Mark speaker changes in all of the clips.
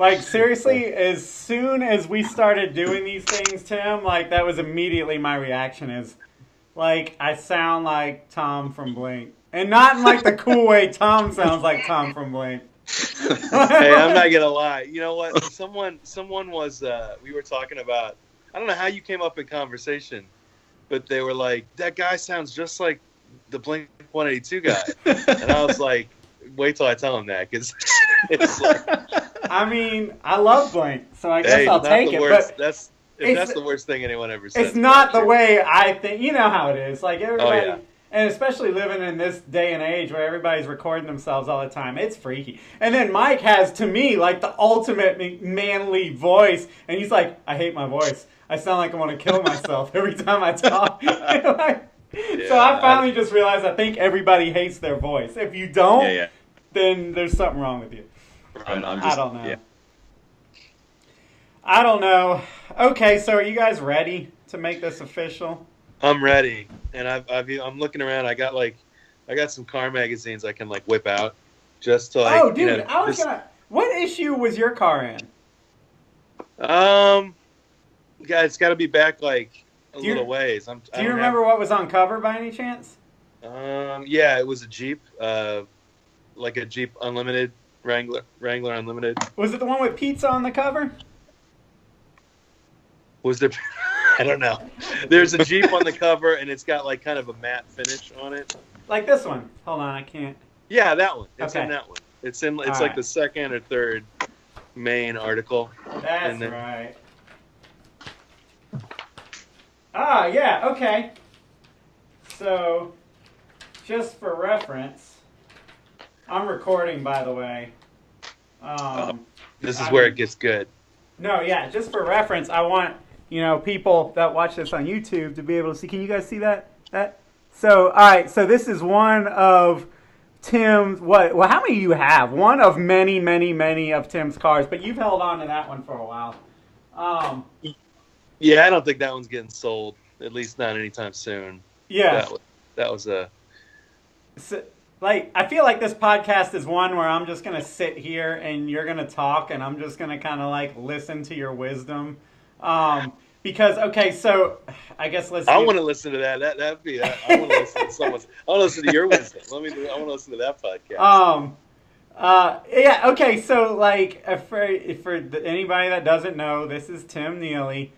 Speaker 1: Like, seriously, as soon as we started doing these things, Tim, like, that was immediately my reaction is, like, I sound like Tom from Blink. And not in, like, the cool way Tom sounds like Tom from Blink.
Speaker 2: Hey, I'm not gonna lie. You know what? Someone was. We were talking about. I don't know how you came up in conversation, but they were like, "That guy sounds just like the Blink 182 guy," and I was like, "Wait till I tell him that," because it's like.
Speaker 1: I mean, I love Blink, so I guess I'll take it. But
Speaker 2: that's the worst thing anyone ever says.
Speaker 1: It's not the way I think. You know how it is. Like everybody.
Speaker 2: Oh, yeah.
Speaker 1: And especially living in this day and age where everybody's recording themselves all the time. It's freaky. And then Mike has, to me, like the ultimate manly voice. And he's like, I hate my voice. I sound like I want to kill myself every time I talk. So I finally just realized I think everybody hates their voice. If you don't, then there's something wrong with you. I don't know. Yeah. I don't know. Okay, so are you guys ready to make this official?
Speaker 2: I'm ready, and I'm looking around. I got some car magazines I can like whip out, just to like.
Speaker 1: Oh, dude, I was gonna. What issue was your car in?
Speaker 2: Yeah, it's got to be back like a little ways.
Speaker 1: Do you remember what was on cover by any chance?
Speaker 2: Yeah, it was a Jeep, like a Jeep Unlimited Wrangler Unlimited.
Speaker 1: Was it the one with pizza on the cover?
Speaker 2: Was there? I don't know. There's a Jeep on the cover, and it's got like kind of a matte finish on it.
Speaker 1: Like this one. Hold on, I can't.
Speaker 2: Yeah, that one. It's in that one. It's like the second or third main article.
Speaker 1: That's right. Ah, yeah, okay. So, just for reference, I'm recording, by the way.
Speaker 2: This is where it gets good.
Speaker 1: No, yeah, just for reference, I want... people that watch this on YouTube to be able to see. Can you guys see that? So, all right. So this is one of Tim's. Well, how many do you have? One of many, many, many of Tim's cars. But you've held on to that one for a while.
Speaker 2: Yeah, I don't think that one's getting sold. At least not anytime soon.
Speaker 1: Yeah,
Speaker 2: that was a.
Speaker 1: So, I feel like this podcast is one where I'm just gonna sit here and you're gonna talk, and I'm just gonna kind of listen to your wisdom. Because so I guess I
Speaker 2: want to listen to that. That'd be. I want to listen to someone's. I want to listen to your wisdom. I want to listen to that podcast.
Speaker 1: Yeah. Okay. So for anybody that doesn't know, this is Tim Neeley.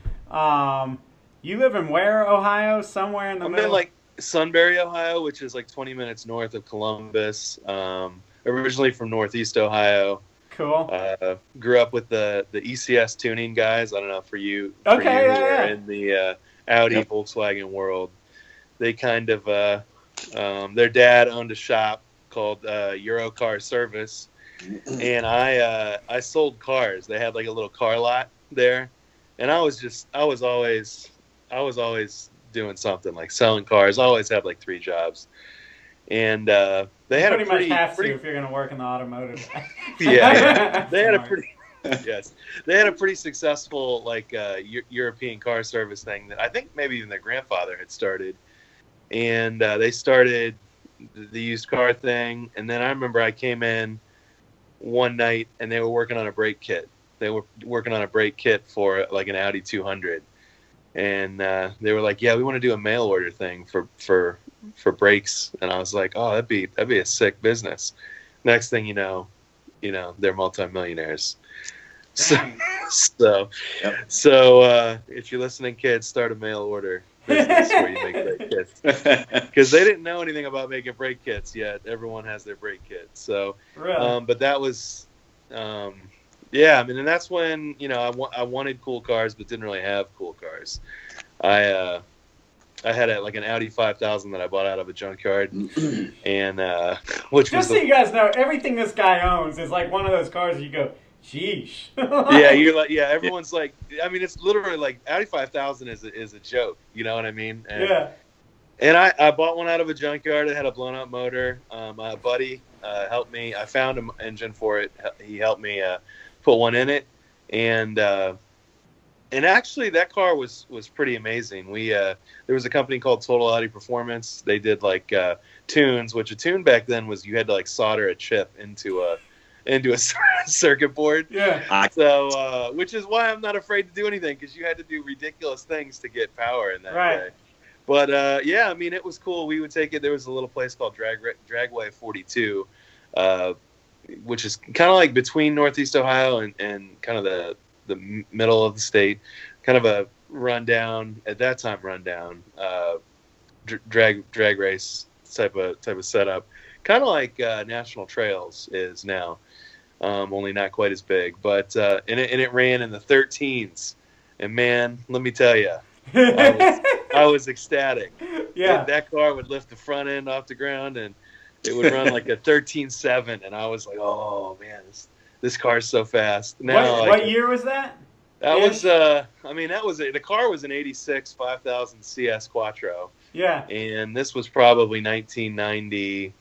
Speaker 1: You live in where, Ohio? Somewhere in the middle.
Speaker 2: I'm in like Sunbury, Ohio, which is like 20 minutes north of Columbus. Originally from Northeast Ohio.
Speaker 1: Cool.
Speaker 2: Grew up with the ECS tuning guys. I don't know for you.
Speaker 1: Okay,
Speaker 2: yeah. In the Audi Volkswagen world, they kind of their dad owned a shop called Eurocar Service, and I sold cars. They had like a little car lot there, and I was always doing something like selling cars. I always had like 3 jobs. And they had
Speaker 1: pretty much have to if you're going to work in the automotive.
Speaker 2: Yeah. They had a pretty successful European car service thing that I think maybe even their grandfather had started. And they started the used car thing. And then I remember I came in one night and they were working on a brake kit. They were working on a brake kit for like an Audi 200. And they were like, "Yeah, we want to do a mail order thing for brakes." And I was like, "Oh, that'd be a sick business." Next thing you know, they're multimillionaires. So if you're listening, kids, start a mail order business where you make brake kits, because they didn't know anything about making brake kits yet. Everyone has their brake kit. So,
Speaker 1: really?
Speaker 2: But that was. Yeah, I mean, and that's when I wanted cool cars, but didn't really have cool cars. I had an Audi 5000 that I bought out of a junkyard, and which
Speaker 1: just so you guys know, everything this guy owns is like one of those cars you go, "Sheesh."
Speaker 2: Yeah, you're like, yeah. Everyone's like, I mean, it's literally like Audi 5000 is a joke. You know what I mean? And,
Speaker 1: yeah.
Speaker 2: And I bought one out of a junkyard. It had a blown up motor. My buddy helped me. I found an engine for it. He helped me put one in it, and actually that car was pretty amazing. There was a company called Total Audi Performance. They did tunes, which a tune back then was you had to solder a chip into into a circuit board.
Speaker 1: Yeah.
Speaker 2: So, which is why I'm not afraid to do anything, because you had to do ridiculous things to get power in that day. But yeah, I mean, it was cool. We would take it. There was a little place called Dragway 42, which is kind of like between Northeast Ohio and kind of the middle of the state. Kind of a rundown at that time. Drag race type of setup, kind of like National Trails is now, only not quite as big. But and it ran in the 13s, and man, let me tell you, I was ecstatic.
Speaker 1: Yeah,
Speaker 2: that car would lift the front end off the ground, and it would run like a 13.7, and I was like, oh man, this car's so fast. Now,
Speaker 1: what year was that?
Speaker 2: That was, the car was an 86 5000 CS Quattro.
Speaker 1: Yeah.
Speaker 2: And this was probably 1990.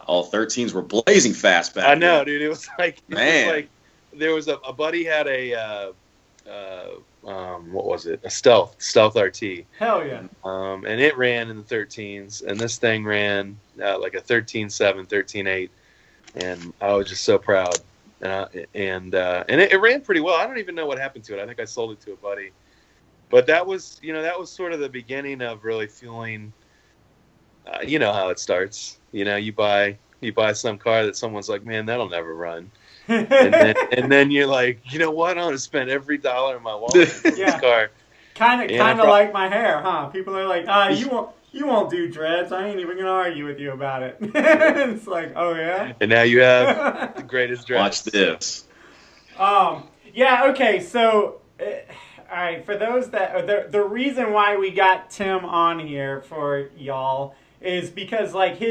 Speaker 3: All 13s were blazing fast back then.
Speaker 2: I know, dude. It was like, there was a buddy had a, what was it? A Stealth RT.
Speaker 1: Hell yeah.
Speaker 2: And it ran in the 13s, and this thing ran like a 13.7, 13.8. And I was just so proud. And it ran pretty well. I don't even know what happened to it. I think I sold it to a buddy. But that was sort of the beginning of really feeling, you know how it starts. You know, you buy some car that someone's like, man, that'll never run. and then you're like, you know what? I'm going to spend every dollar in my wallet for this car.
Speaker 1: Kind of like my hair, huh? People are like, you won't do dreads. I ain't even going to argue with you about it. It's like, oh, yeah?
Speaker 2: And now you have the greatest dreads.
Speaker 3: Watch this.
Speaker 1: Yeah, okay, so... all right, for those that the reason why we got Tim on here for y'all is because like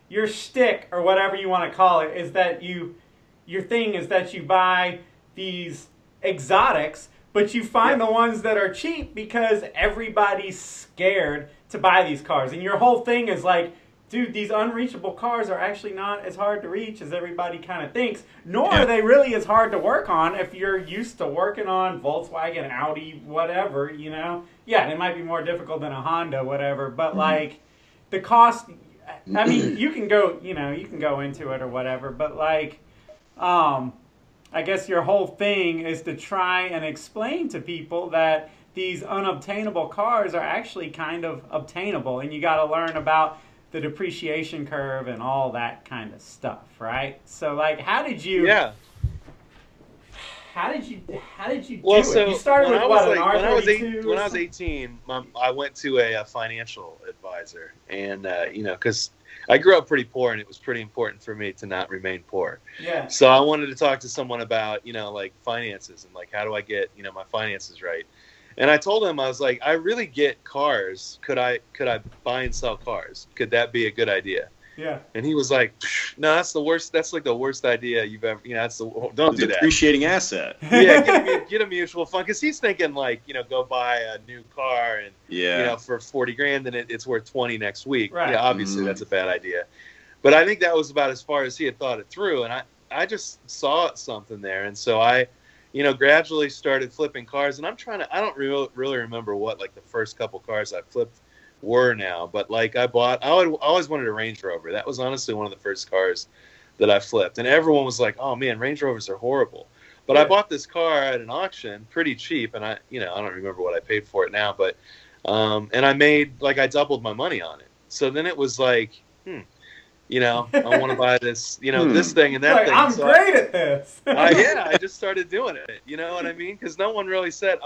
Speaker 1: your shtick or whatever you want to call it is that your thing is that you buy these exotics, but you find the ones that are cheap because everybody's scared to buy these cars, and your whole thing is like, dude, these unreachable cars are actually not as hard to reach as everybody kind of thinks, nor are they really as hard to work on if you're used to working on Volkswagen, Audi, whatever, you know? Yeah, they might be more difficult than a Honda, whatever, but like the cost, I mean, you can go into it or whatever, but like, I guess your whole thing is to try and explain to people that these unobtainable cars are actually kind of obtainable, and you got to learn about the depreciation curve and all that kind of stuff, right? So, like, how did you do it? You started with what, an R32?
Speaker 2: When I was 18, I went to a financial advisor, and because I grew up pretty poor, and it was pretty important for me to not remain poor.
Speaker 1: Yeah.
Speaker 2: So I wanted to talk to someone about like finances and like how do I get my finances right. And I told him, I was like, I really get cars. Could I buy and sell cars? Could that be a good idea?
Speaker 1: Yeah.
Speaker 2: And he was like, no, that's the worst. That's like the worst idea you've ever. Don't do that.
Speaker 3: Depreciating asset.
Speaker 2: Yeah, get a mutual fund, because he's thinking like go buy a new car and for $40,000 and it's worth 20 next week.
Speaker 1: Right.
Speaker 2: Yeah, obviously that's a bad idea. But I think that was about as far as he had thought it through, and I just saw something there, and so I gradually started flipping cars, and I don't really remember what like the first couple cars I flipped were now, but like I always wanted a Range Rover. That was honestly one of the first cars that I flipped, and everyone was like, oh man, Range Rovers are horrible. But I bought this car at an auction pretty cheap, and I don't remember what I paid for it now, but and I doubled my money on it. So then it was like, I want to buy this, this thing and that thing.
Speaker 1: I'm great at this.
Speaker 2: I just started doing it. You know what I mean? Because no one really said,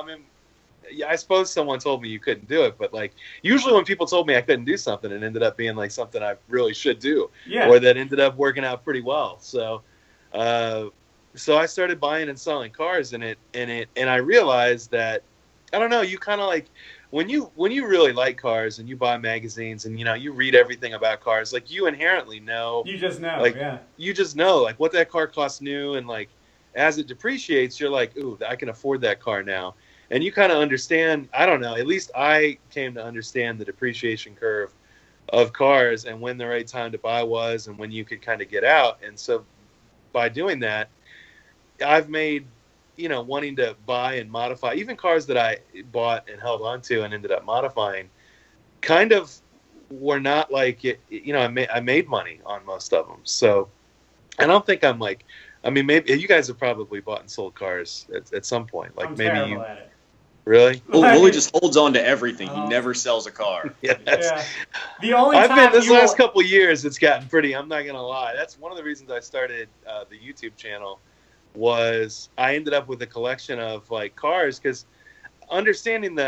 Speaker 2: I suppose someone told me you couldn't do it, but like usually when people told me I couldn't do something, it ended up being like something I really should do, or that ended up working out pretty well. So, so I started buying and selling cars, and I realized that, I don't know, you kind of like, when you really like cars and you buy magazines and you read everything about cars, like you inherently know,
Speaker 1: you just know,
Speaker 2: you just know like what that car costs new, and like as it depreciates, you're like, ooh, I can afford that car now, and you kind of understand. I don't know, at least I came to understand the depreciation curve of cars and when the right time to buy was and when you could kind of get out, and so by doing that, I've made wanting to buy and modify, even cars that I bought and held on to and ended up modifying, kind of were not like it. I made money on most of them. So I don't think I'm I mean, maybe you guys have probably bought and sold cars at some point. Like
Speaker 1: I'm
Speaker 2: maybe
Speaker 1: terrible
Speaker 2: you
Speaker 1: at it.
Speaker 2: really.
Speaker 3: Willie just holds on to everything. He never sells a car.
Speaker 2: Yeah.
Speaker 1: The only
Speaker 2: I've
Speaker 1: time
Speaker 2: been this last couple of years, it's gotten pretty. I'm not gonna lie. That's one of the reasons I started the YouTube channel. Was I ended up with a collection of like cars, because understanding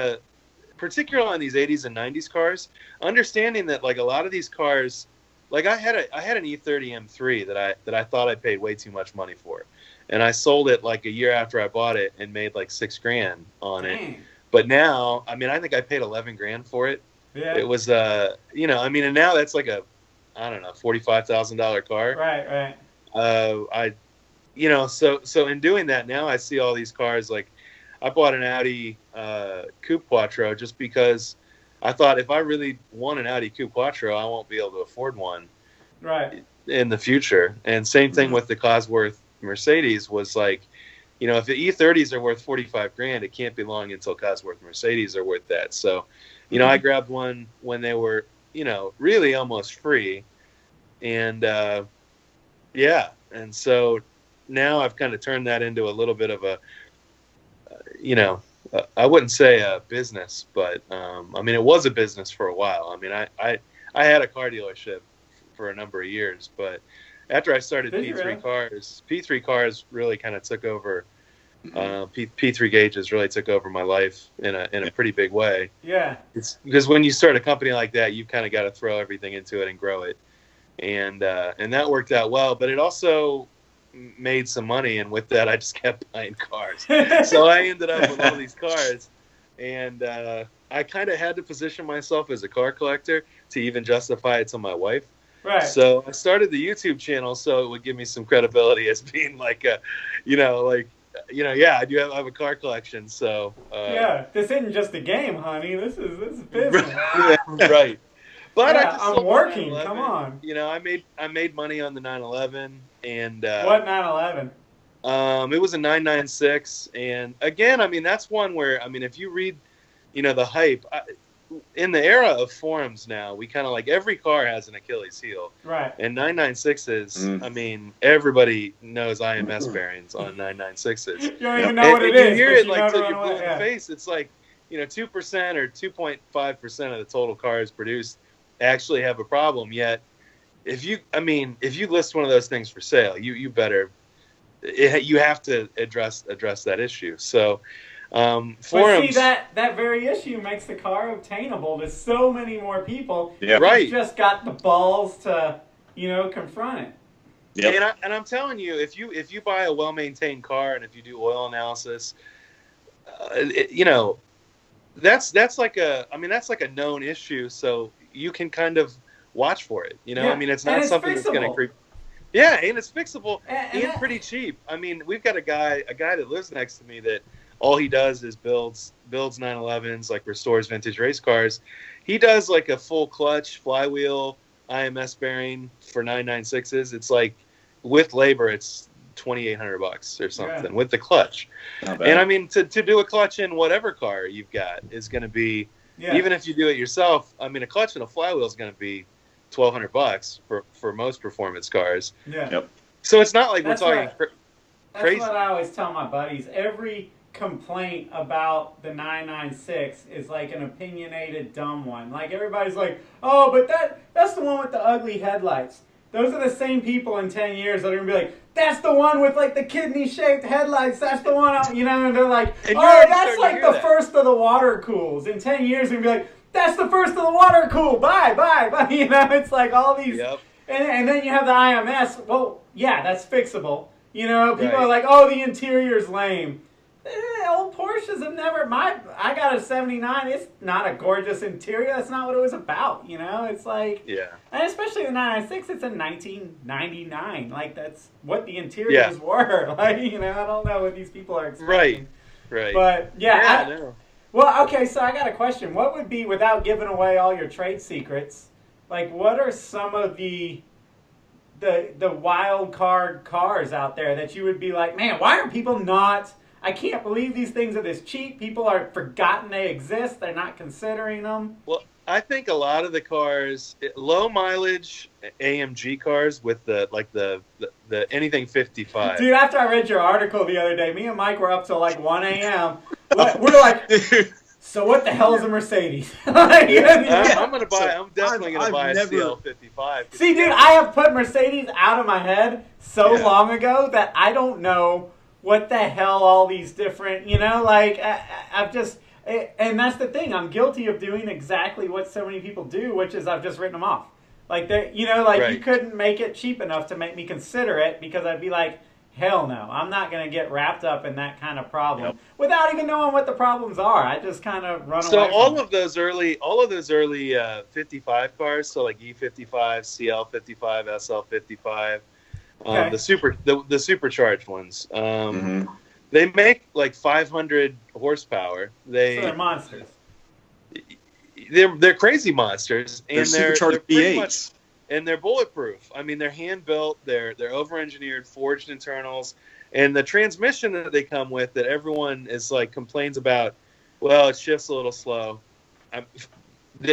Speaker 2: particularly on these 80s and 90s cars, understanding that like a lot of these cars, like I had an E30 M3 that I thought I paid way too much money for, and I sold it like a year after I bought it and made like $6,000 on it. But now, I mean, I think I paid $11,000 for it.
Speaker 1: Yeah.
Speaker 2: It was I mean, and now that's like a, I don't know, $45,000 car.
Speaker 1: Right.
Speaker 2: So in doing that, now I see all these cars. Like I bought an Audi Coupe Quattro just because I thought if I really want an Audi Coupe Quattro, I won't be able to afford one in the future. And same thing with the Cosworth Mercedes was like, if the E30s are worth $45,000, it can't be long until Cosworth Mercedes are worth that. So, I grabbed one when they were, really almost free. And, and so now I've kind of turned that into a little bit of a, I wouldn't say a business, but I mean, it was a business for a while. I mean, I had a car dealership for a number of years, but after I started P3 cars really kind of took over. P3 gauges really took over my life in a pretty big way.
Speaker 1: Yeah.
Speaker 2: It's because when you start a company like that, you kind of got to throw everything into it and grow it, and that worked out well. But it also made some money, and with that I just kept buying cars. So I ended up with all these cars, and I kind of had to position myself as a car collector to even justify it to my wife.
Speaker 1: Right.
Speaker 2: So I started the YouTube channel so it would give me some credibility as being like a, I do have a car collection. So
Speaker 1: this isn't just a game, honey. This is business.
Speaker 2: Right. But
Speaker 1: I'm working. Come on.
Speaker 2: I made money on the 911, and
Speaker 1: what 911?
Speaker 2: It was a 996, and again, I mean that's one where if you read, the hype. In the era of forums now, we kind of like every car has an Achilles heel.
Speaker 1: Right.
Speaker 2: And 996s, I mean, everybody knows IMS bearings on 996s.
Speaker 1: You don't even know what it is.
Speaker 2: You hear it like till you're blue in the face. It's like, 2% or 2.5% of the total cars produced actually have a problem. Yet, if you list one of those things for sale, you have to address that issue. So. Forums.
Speaker 1: But see, that very issue makes the car obtainable to so many more people.
Speaker 3: Yeah,
Speaker 2: right.
Speaker 1: You've just got the balls to, confront it.
Speaker 2: Yep. And I'm telling you, if you buy a well-maintained car and if you do oil analysis, that's like a known issue. So you can kind of watch for it. I mean, it's not something that's going to creep. Yeah, and it's fixable and pretty cheap. I mean, we've got a guy that lives next to me that. All he does is builds 911s, like restores vintage race cars. He does like a full clutch flywheel IMS bearing for 996s. It's like with labor, it's $2,800 or something with the clutch. And I mean, to do a clutch in whatever car you've got is going to be, even if you do it yourself. I mean, a clutch and a flywheel is going to be $1,200 for most performance cars.
Speaker 1: Yeah.
Speaker 3: Yep.
Speaker 2: So it's not like we're talking crazy.
Speaker 1: That's what I always tell my buddies. Every complaint about the 996 is like an opinionated dumb one. Like everybody's like, oh, but that's the one with the ugly headlights. Those are the same people in 10 years that are gonna be like, that's the one with like the kidney shaped headlights. That's the one, and they're like, oh, that's like the first of the water cools. In 10 years, they're gonna be like, that's the first of the water cool. Bye. It's like all these, and then you have the IMS. Well, yeah, that's fixable. People are like, oh, the interior's lame. Old Porsches have never. I got a '79. It's not a gorgeous interior. That's not what it was about. It's like, and especially the 996. It's a 1999. Like that's what the interiors were. Like I don't know what these people are expecting.
Speaker 2: Right.
Speaker 1: But
Speaker 2: I know.
Speaker 1: Well, okay. So I got a question. What would be, without giving away all your trade secrets, like what are some of the wild card cars out there that you would be like, man, why are people not? I can't believe these things are this cheap. People are forgotten they exist. They're not considering them.
Speaker 2: Well, I think a lot of the cars, low mileage AMG cars with the anything 55.
Speaker 1: Dude, after I read your article the other day, me and Mike were up till like 1 a.m. We're like, so what the hell is a Mercedes?
Speaker 2: I'm definitely gonna buy a CL55.
Speaker 1: See, dude, I have put Mercedes out of my head so long ago that I don't know what the hell all these different, I've just. And that's the thing. I'm guilty of doing exactly what so many people do, which is I've just written them off. Like, you couldn't make it cheap enough to make me consider it because I'd be like, hell no. I'm not going to get wrapped up in that kind of problem without even knowing what the problems are. I just kind of run away from
Speaker 2: all of those early 55 cars, so like E55, CL55, SL55, the supercharged ones. They make like 500 horsepower.
Speaker 1: So they're monsters.
Speaker 2: They're crazy monsters, and they're
Speaker 3: pretty much,
Speaker 2: and they're bulletproof. I mean, they're hand built. They're over-engineered, forged internals, and the transmission that they come with that everyone is like complains about. Well, it shifts a little slow.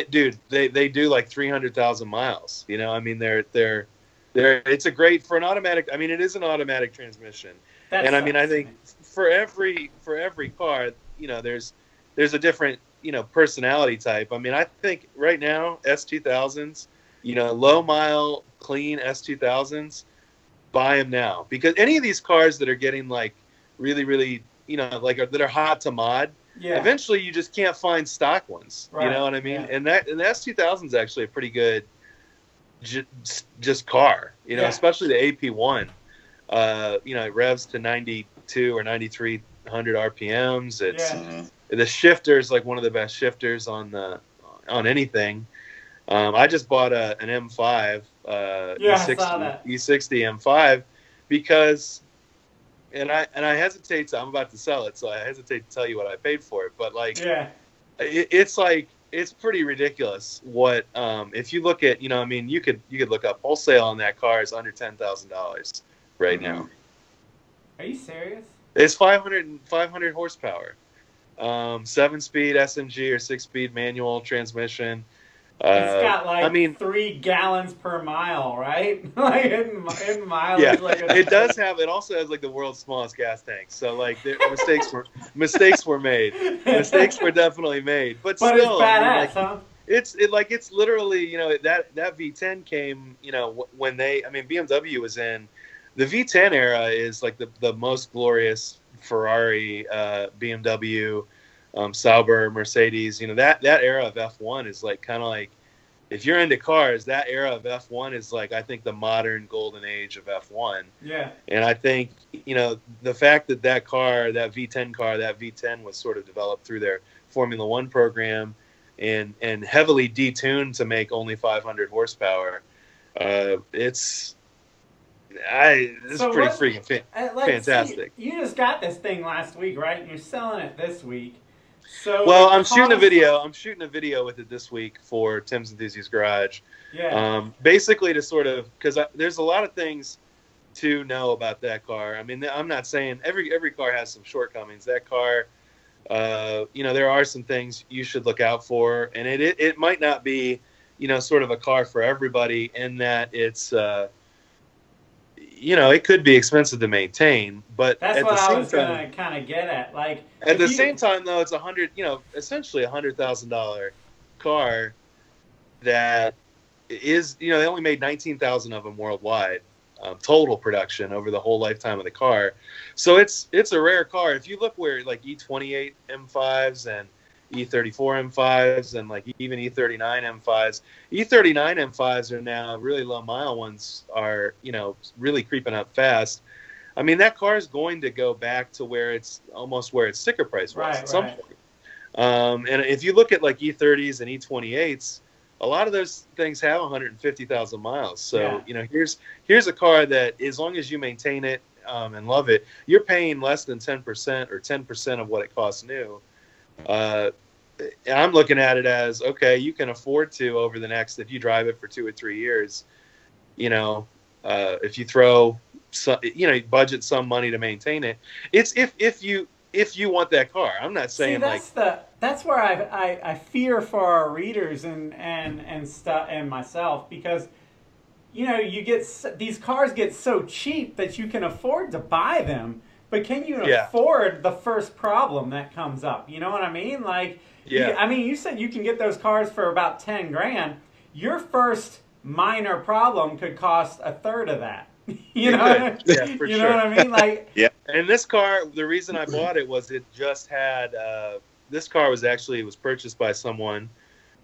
Speaker 2: Dude, they do like 300,000 miles. I mean, they're it's a great for an automatic. I mean, it is an automatic transmission. I mean, I think for every car, there's a different, personality type. I mean, I think right now S2000s, low mile, clean S2000s, buy them now because any of these cars that are getting like really, really, that are hot to mod. Yeah. Eventually, you just can't find stock ones. Right. You know what I mean? Yeah. And the S2000 is actually a pretty good just car. Especially the AP1. It revs to 92 or 9300 RPMs. It's the shifter is like one of the best shifters on anything. I just bought an M5 E60 M5 because, and I hesitate to. I'm about to sell it, so I hesitate to tell you what I paid for it. But it's pretty ridiculous. What if you look at you could look up wholesale on that car is under $10,000. Right now.
Speaker 1: Are you serious?
Speaker 2: It's 500 horsepower. 7-speed SMG or 6-speed manual transmission.
Speaker 1: It's got 3 gallons per mile, right? Like in mileage.
Speaker 2: Yeah, it also has like the world's smallest gas tank. So like mistakes were made. Mistakes were definitely made. But still,
Speaker 1: it's badass, huh?
Speaker 2: It's literally, that V10 came, when BMW was in. The V10 era is like the most glorious Ferrari, BMW, Sauber, Mercedes. That era of F1 is like kind of like, if you're into cars, that era of F1 is like, I think, the modern golden age of F1.
Speaker 1: Yeah.
Speaker 2: And I think, the fact that V10 was sort of developed through their Formula One program and heavily detuned to make only 500 horsepower, it's pretty freaking fantastic.
Speaker 1: You just got this thing last week, right? And you're selling it this week. So
Speaker 2: I'm shooting a video. I'm shooting a video with it this week for Tim's Enthusiast Garage.
Speaker 1: Yeah.
Speaker 2: Basically to sort of, because there's a lot of things to know about that car. I mean, I'm not saying every car has some shortcomings. That car, there are some things you should look out for, and it might not be, sort of a car for everybody in that it's. It could be expensive to maintain, but
Speaker 1: that's what I was going to kind of get at. Like
Speaker 2: at the same time, though, it's essentially $100,000 car that is, they only made 19,000 of them worldwide, total production over the whole lifetime of the car. So it's a rare car. If you look where like E28 M5s and E34 M5s and like even E39 M5s. E39 M5s are now really low mile ones are, really creeping up fast. I mean, that car is going to go back to where it's almost where its sticker price was at some point. And if you look at like E30s and E28s, a lot of those things have 150,000 miles. So, here's a car that as long as you maintain it and love it, you're paying less than 10% or 10% of what it costs new. I'm looking at it as, okay, you can afford to over the next, if you drive it for 2 or 3 years, if you throw, budget some money to maintain it. It's if if you want that car. I'm not saying
Speaker 1: that's where I fear for our readers and myself, because these cars get so cheap that you can afford to buy them, but can you afford the first problem that comes up? You know what I mean? Like, you said you can get those cars for about 10 grand. Your first minor problem could cost a third of that. You know what I mean? Like,
Speaker 2: And this car, the reason I bought it was it just had. This car was purchased by someone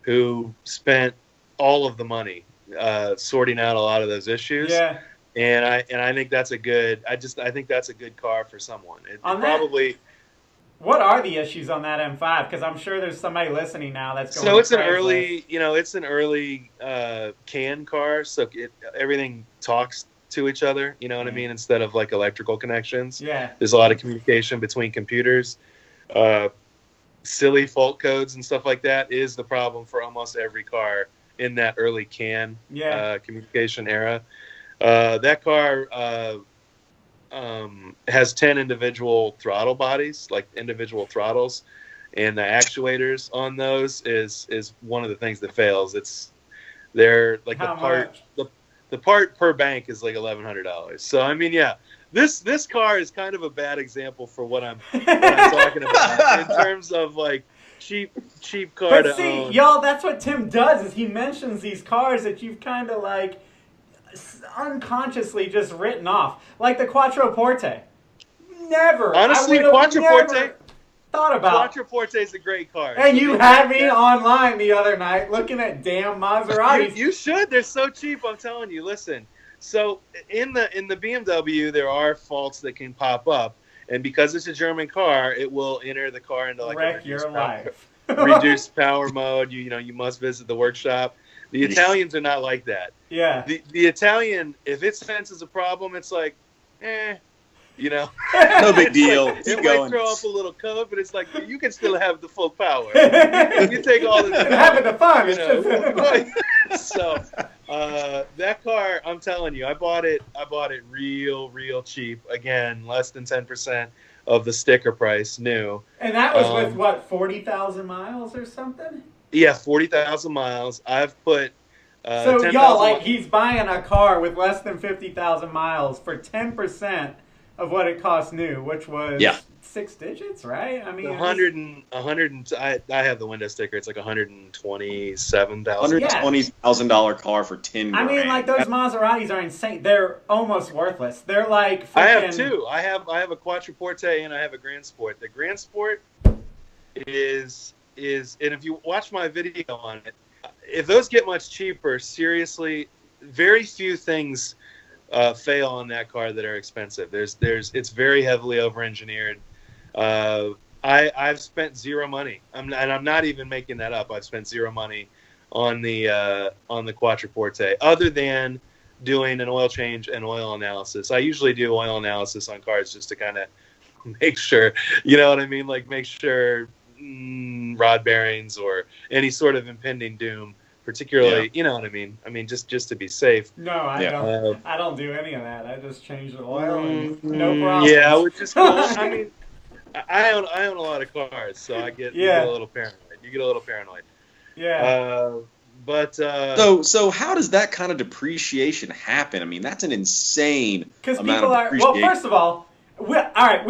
Speaker 2: who spent all of the money sorting out a lot of those issues. Yeah. And I think that's a good. I think that's a good car for someone.
Speaker 1: What are the issues on that M5? Because I'm sure there's somebody listening now that's going.
Speaker 2: So it's an early CAN car, so everything talks to each other. You know what I mean? Instead of like electrical connections. Yeah. There's a lot of communication between computers. Silly fault codes and stuff like that is the problem for almost every car in that early CAN communication era. That car has 10 individual throttle bodies, like individual throttles, and the actuators on those is one of the things that fails. They're like the part per bank is like $1,100. So I mean, this car is kind of a bad example for what I'm talking about in terms of like cheap car to own.
Speaker 1: But see, y'all, that's what Tim does, is he mentions these cars that you've kind of like unconsciously just written off, like the Quattroporte.
Speaker 2: Honestly, Quattroporte.
Speaker 1: Thought about
Speaker 2: Quattroporte is a great car.
Speaker 1: And you had me online the other night looking at damn Maseratis.
Speaker 2: You should. They're so cheap. I'm telling you. Listen. So in the BMW, there are faults that can pop up, and because it's a German car, it will enter the car into like
Speaker 1: wreck your life.
Speaker 2: Reduced power mode. You must visit the workshop. The Italians are not like that. Yeah. The Italian, if it senses a problem, it's like,
Speaker 3: no big deal.
Speaker 2: It might throw up a little code, but it's like you can still have the full power. You take all the
Speaker 1: having the fun.
Speaker 2: So that car, I'm telling you, I bought it real cheap. Again, less than 10% of the sticker price, new.
Speaker 1: And that was with what, 40,000 miles or something?
Speaker 2: Yeah, 40,000 miles. I've put.
Speaker 1: So y'all, like, he's buying a car with less than 50,000 miles for 10% of what it cost new, which was 6 digits, right? I mean,
Speaker 2: I have the window sticker. It's like $127,000.
Speaker 3: $120,000 car for 10 grand.
Speaker 1: I mean, like, those Maseratis are insane. They're almost worthless. They're like freaking...
Speaker 2: I have two. I have a Quattroporte and I have a Grand Sport. The Grand Sport is and if you watch my video on it, if those get much cheaper, seriously, very few things fail on that car that are expensive. It's very heavily over-engineered. I've spent zero money. I'm not even making that up. I've spent zero money on the Quattroporte, other than doing an oil change and oil analysis. I usually do oil analysis on cars just to kind of make sure, you know what I mean? Like, make sure rod bearings or any sort of impending doom, particularly, you know what I mean? I mean, just to be safe.
Speaker 1: No, I don't. I don't do any of that. I just change the oil and no problem.
Speaker 2: Yeah, which is cool. I mean, I own a lot of cars, so I get you get a little paranoid. You get a little paranoid.
Speaker 1: Yeah.
Speaker 3: So how does that kind of depreciation happen? I mean, that's an insane amount of depreciation.
Speaker 1: Well, first of all, we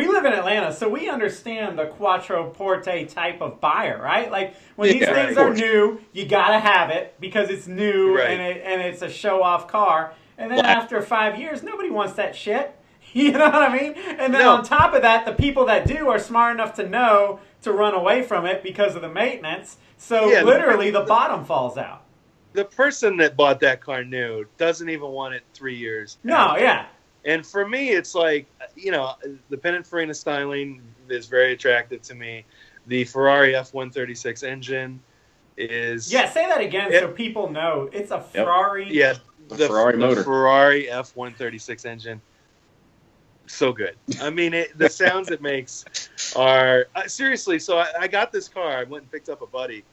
Speaker 1: live in Atlanta, so we understand the Quattroporte type of buyer, right? Like, when these things are new, you gotta have it because it's new and it's a show-off car. And then after 5 years, nobody wants that shit. You know what I mean? And then on top of that, the people that do are smart enough to know to run away from it because of the maintenance. So literally, the bottom falls out.
Speaker 2: The person that bought that car new doesn't even want it 3 years.
Speaker 1: No,
Speaker 2: And for me, it's like, the Pininfarina styling is very attractive to me. The Ferrari F136 engine is...
Speaker 1: Yeah, say that again so people know. It's a Ferrari...
Speaker 2: Yeah,
Speaker 3: the Ferrari motor.
Speaker 2: The Ferrari F136 engine. So good. I mean, the sounds it makes are... seriously, so I got this car. I went and picked up a buddy.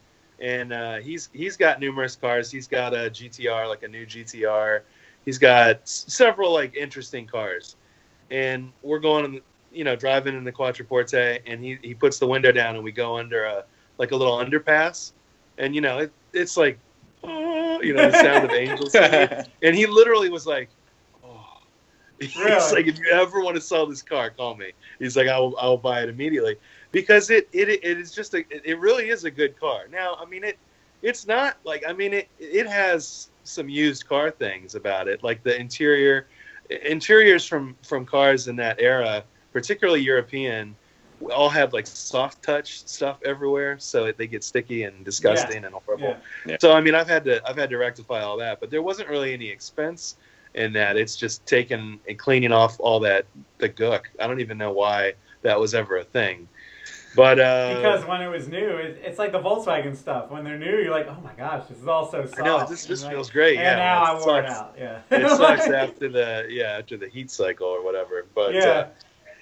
Speaker 2: And he's got numerous cars. He's got a GTR, like a new GTR. He's got several like interesting cars, and we're going driving in the Quattroporte, and he puts the window down, and we go under a little underpass, and it's like, oh, the sound of angels singing. And he literally was like, oh. He's
Speaker 1: really?
Speaker 2: like, if you ever want to sell this car, call me. He's like, I will buy it immediately, because it is just it really is a good car. Now, I mean, it's not like, I mean, it has some used car things about it, like the interiors from cars in that era, particularly European, all have like soft touch stuff everywhere, so they get sticky and disgusting and horrible.
Speaker 3: Yeah.
Speaker 2: So I mean, I've had to rectify all that, but there wasn't really any expense in that. It's just taking and cleaning off all the gook. I don't even know why that was ever a thing. But
Speaker 1: because when it was new, it's like the Volkswagen stuff. When they're new, you're like, oh my gosh, this is all so soft.
Speaker 2: I know, this feels great.
Speaker 1: And
Speaker 2: yeah,
Speaker 1: now I wore it out. Yeah,
Speaker 2: it sucks after the heat cycle or whatever. But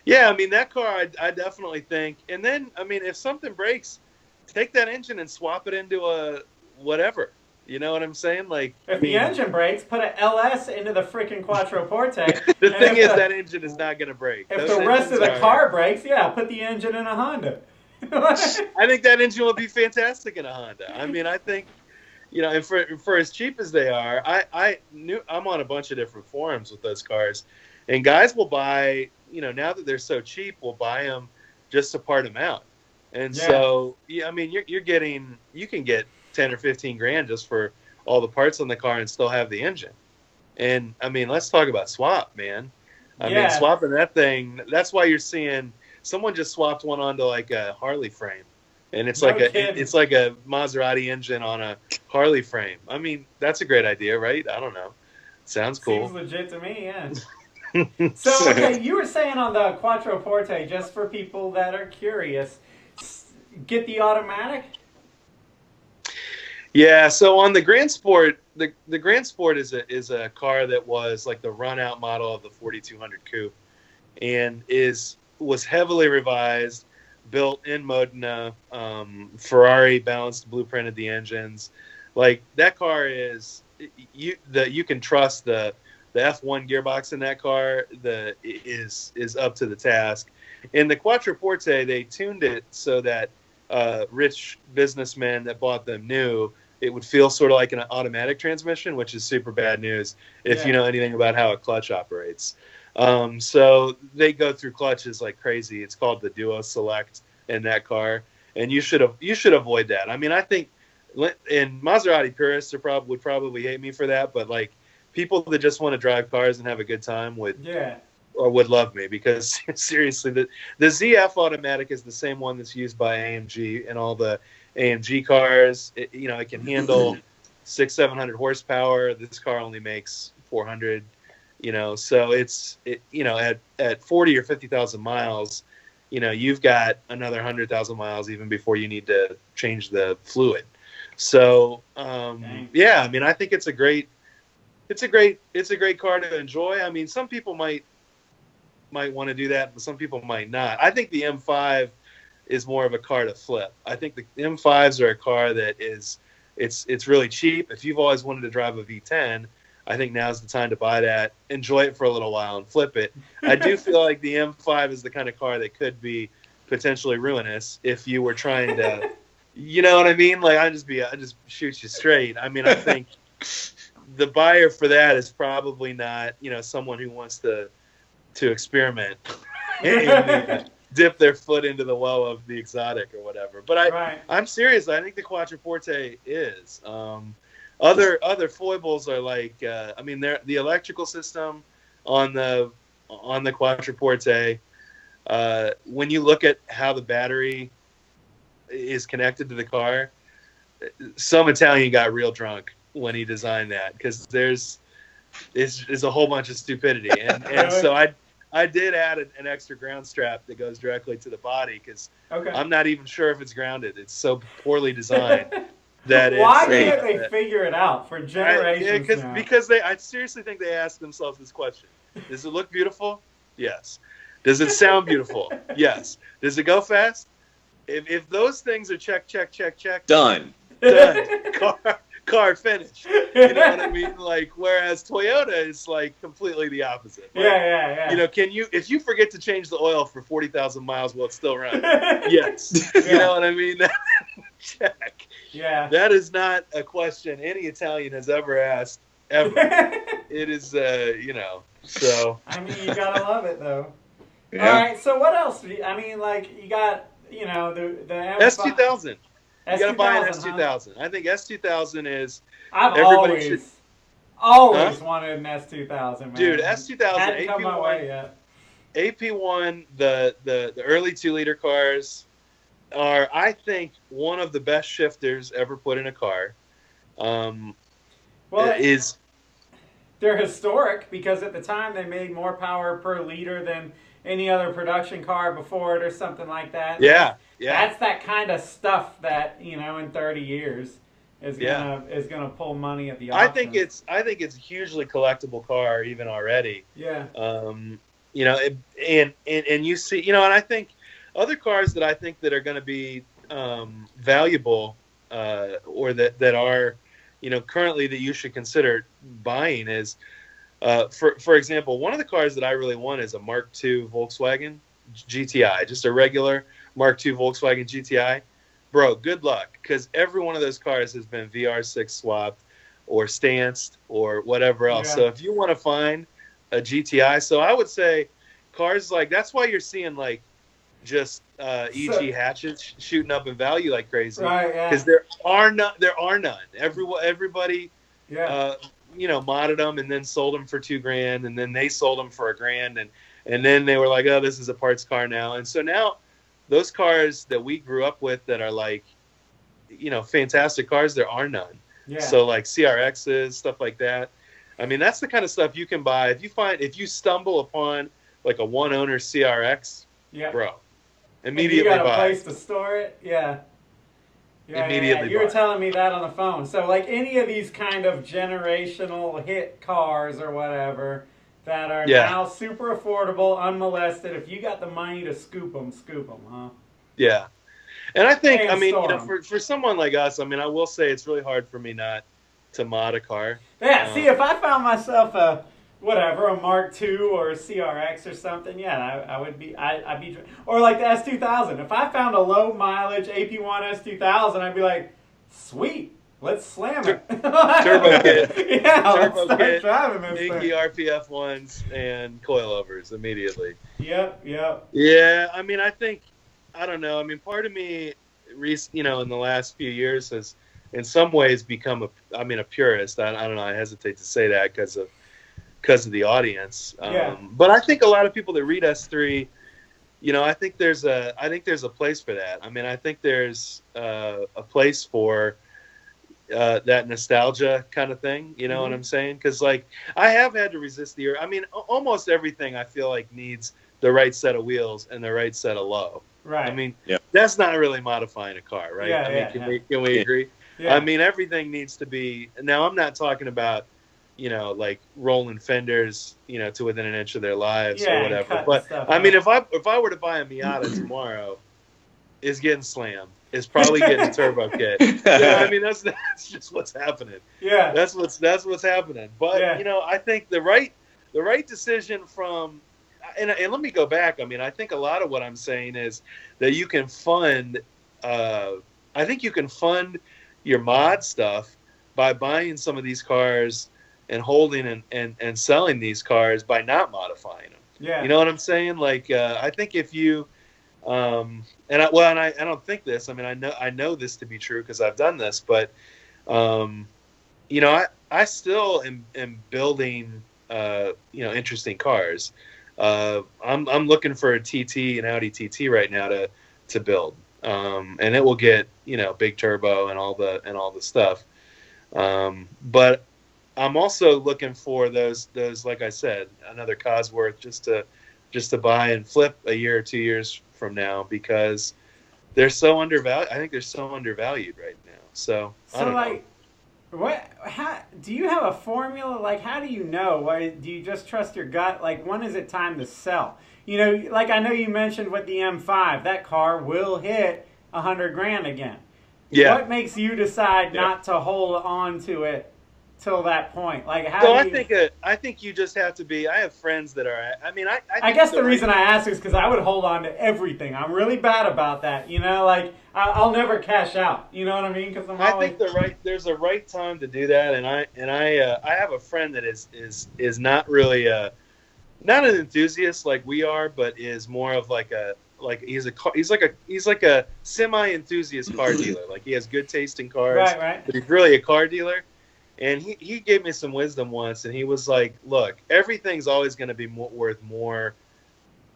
Speaker 2: I mean, that car, I definitely think. And then, I mean, if something breaks, take that engine and swap it into a whatever. You know what I'm saying? Like,
Speaker 1: if the engine breaks, put an LS into the freaking Quattroporte.
Speaker 2: The thing is, that engine is not going to break.
Speaker 1: If the rest of the car breaks, put the engine in a Honda.
Speaker 2: I think that engine would be fantastic in a Honda. I mean, I think, and for as cheap as they are, I'm on a bunch of different forums with those cars, and guys will buy, now that they're so cheap, will buy them just to part them out. And so, I mean, you can get 10 or 15 grand just for all the parts on the car and still have the engine. And I mean, let's talk about swap, man. I mean, swapping that thing, that's why you're seeing someone just swapped one onto like a Harley frame, and it's it's like a Maserati engine on a Harley frame. I mean, that's a great idea, right? I don't know. Sounds cool.
Speaker 1: Seems legit to me, yeah. So, okay, you were saying on the Quattroporte, just for people that are curious, get the automatic?
Speaker 2: Yeah, so on the Grand Sport, the Grand Sport is a car that was like the run-out model of the 4200 Coupe, and was heavily revised, built in Modena. Ferrari balanced blueprinted the engines. Like, that car is you can trust the F1 gearbox in that car. Is up to the task. In the Quattroporte, they tuned it so that rich businessmen that bought them new, it would feel sort of like an automatic transmission, which is super bad news if you know anything about how a clutch operates. So they go through clutches like crazy. It's called the Duo Select in that car, and you should avoid that. I mean, I think, and Maserati purists would probably hate me for that, but like people that just want to drive cars and have a good time would love me, because seriously, the ZF automatic is the same one that's used by AMG and all the AMG cars. It can handle 600-700 horsepower. This car only makes 400. So it's at 40 or 50,000 miles, you've got another 100,000 miles even before you need to change the fluid. So I mean, I think it's a great car to enjoy. I mean, some people might want to do that, but some people might not. I think the M5 is more of a car to flip. I think the M5s are a car that it's really cheap. If you've always wanted to drive a V10, I think now's the time to buy that, enjoy it for a little while, and flip it. I do feel like the M5 is the kind of car that could be potentially ruinous if you were trying to, you know what I mean? Like, I just shoot you straight. I mean, I think the buyer for that is probably not, someone who wants to experiment and dip their foot into the well of the exotic or whatever. But I'm serious. I think the Quattroporte is. Other foibles are like, I mean, the electrical system on the Quattroporte. When you look at how the battery is connected to the car, some Italian got real drunk when he designed that, because there's a whole bunch of stupidity, and so I did add an extra ground strap that goes directly to the body, because I'm not even sure if it's grounded. It's so poorly designed.
Speaker 1: Why can't they figure it out for generations now?
Speaker 2: Because I seriously think they ask themselves this question: does it look beautiful? Yes. Does it sound beautiful? Yes. Does it go car finish. You know what I mean? Like, whereas Toyota is like completely the opposite. Like,
Speaker 1: yeah.
Speaker 2: You know, if you forget to change the oil for 40,000 miles, will it still run? Yes.
Speaker 1: Yeah.
Speaker 2: You know what I mean? Check.
Speaker 1: Yeah.
Speaker 2: That is not a question any Italian has ever asked, ever. It is, you know, so.
Speaker 1: I mean, you gotta love it, though.
Speaker 3: Yeah.
Speaker 1: All right, so what else? I mean, like, you got, you know, the M5.
Speaker 2: S2000. You gotta buy an
Speaker 1: S2000,
Speaker 2: S2000. Huh? I think S2000 is.
Speaker 1: I've
Speaker 2: everybody
Speaker 1: always wanted an S2000, man.
Speaker 2: Dude, S2000,
Speaker 1: Hadn't come my way yet.
Speaker 2: AP1, the early 2-liter cars are, I think, one of the best shifters ever put in a car.
Speaker 1: They're historic because at the time they made more power per liter than any other production car before it or something like that.
Speaker 2: Yeah.
Speaker 1: That's that kind of stuff that, you know, in 30 years is gonna pull money at the auction.
Speaker 2: I think it's a hugely collectible car even already.
Speaker 1: Yeah.
Speaker 2: You know, and you see, you know, and I think other cars that I think that are going to be valuable or that are, you know, currently that you should consider buying is, for example, one of the cars that I really want is a Mark II Volkswagen GTI, just a regular Mark II Volkswagen GTI. Bro, good luck, because every one of those cars has been VR6 swapped or stanced or whatever else.
Speaker 1: Yeah.
Speaker 2: So if you want to find a GTI, so I would say cars like, that's why you're seeing like just EG hatches shooting up in value like crazy,
Speaker 1: right? Yeah,
Speaker 2: because there are none. Everybody,
Speaker 1: yeah,
Speaker 2: you know, modded them and then sold them for $2,000, and then they sold them for $1,000, and then they were like, oh, this is a parts car now. And so now those cars that we grew up with that are like, you know, fantastic cars, there are none.
Speaker 1: yeah.
Speaker 2: So like CRXs, stuff like that. I mean, that's the kind of stuff you can buy if you stumble upon like a one owner CRX,
Speaker 1: Yeah.
Speaker 2: bro. Immediately
Speaker 1: you got
Speaker 2: buy.
Speaker 1: a place to store it, yeah.
Speaker 2: Immediately
Speaker 1: You were
Speaker 2: buy.
Speaker 1: telling me that on the phone. So, like any of these kind of generational hit cars or whatever that are now super affordable, unmolested. If you got the money to scoop them, huh?
Speaker 2: Yeah, and I think,
Speaker 1: And
Speaker 2: I mean, you
Speaker 1: store
Speaker 2: know,
Speaker 1: 'em.
Speaker 2: for someone like us, I mean, I will say it's really hard for me not to mod a car.
Speaker 1: Yeah. See, if I found myself a Mark II or a CRX or something, yeah, I'd be, or like the S2000. If I found a low mileage AP1 S2000, I'd be like, sweet, let's slam it.
Speaker 2: Turbo kit.
Speaker 1: Yeah,
Speaker 2: Turbo
Speaker 1: let's start
Speaker 2: kit,
Speaker 1: driving this
Speaker 2: Dinky
Speaker 1: thing.
Speaker 2: RPF ones and coilovers immediately.
Speaker 1: Yep.
Speaker 2: Yeah, I mean, I don't know. I mean, part of me, you know, in the last few years has, in some ways, become a purist. I don't know. I hesitate to say that because of the audience. But I think a lot of people that read S3, you know, I think there's a place for that. I mean, I think there's a place for that nostalgia kind of thing. You know what I'm saying? Because like I have had to resist I mean, almost everything I feel like needs the right set of wheels and the right set of low.
Speaker 1: Right.
Speaker 2: I mean, that's not really modifying a car, right?
Speaker 1: Yeah,
Speaker 2: I mean, can we agree?
Speaker 1: Yeah.
Speaker 2: I mean, everything needs to be. Now, I'm not talking about, you know, like rolling fenders, you know, to within an inch of their lives or whatever. But I mean, if I were to buy a Miata tomorrow, it's getting slammed. It's probably getting a turbo kit. Yeah, I mean, that's just what's happening.
Speaker 1: Yeah.
Speaker 2: That's what's happening. But you know, I think the right decision from. And let me go back. I mean, I think a lot of what I'm saying is that you can fund. I think you can fund your mod stuff by buying some of these cars and holding and selling these cars by not modifying them.
Speaker 1: Yeah.
Speaker 2: You know what I'm saying? Like, I think if you, and I don't think this. I mean, I know this to be true because I've done this. But, you know, I still am building, you know, interesting cars. I'm looking for a TT, an Audi TT right now to build, and it will get, you know, big turbo and all the stuff. But I'm also looking for those like I said, another Cosworth just to buy and flip a year or 2 years from now because they're so undervalued. I think they're so undervalued right now. So I don't know.
Speaker 1: How do you have a formula? Like, how do you know? Why do you just trust your gut? Like, when is it time to sell? You know, like I know you mentioned with the M5, that car will hit $100,000 again. What makes you decide not to hold on to it till that point? Like, how? So
Speaker 2: I think you just have to be. I have friends that are. I mean,
Speaker 1: I guess the reason I ask is because I would hold on to everything. I'm really bad about that. You know, like I'll never cash out. You know what I mean? Because I
Speaker 2: think there's a right time to do that, and I have a friend that is not really not an enthusiast like we are, but is more of he's like a semi-enthusiast car dealer. Like, he has good taste in cars,
Speaker 1: right.
Speaker 2: But he's really a car dealer. And he gave me some wisdom once, and he was like, look, everything's always going to be worth more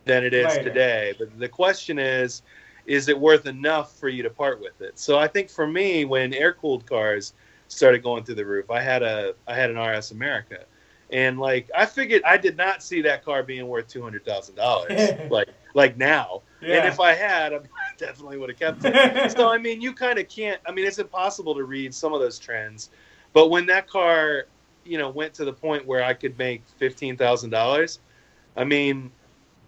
Speaker 2: than it is today. But the question is it worth enough for you to part with it? So I think for me, when air-cooled cars started going through the roof, I had an RS America. And, like, I figured I did not see that car being worth $200,000, like now. Yeah. And if I had, I definitely would have kept it. So, I mean, you kind of can't – I mean, it's impossible to read some of those trends. But when that car, went to the point where I could make $15,000, I mean,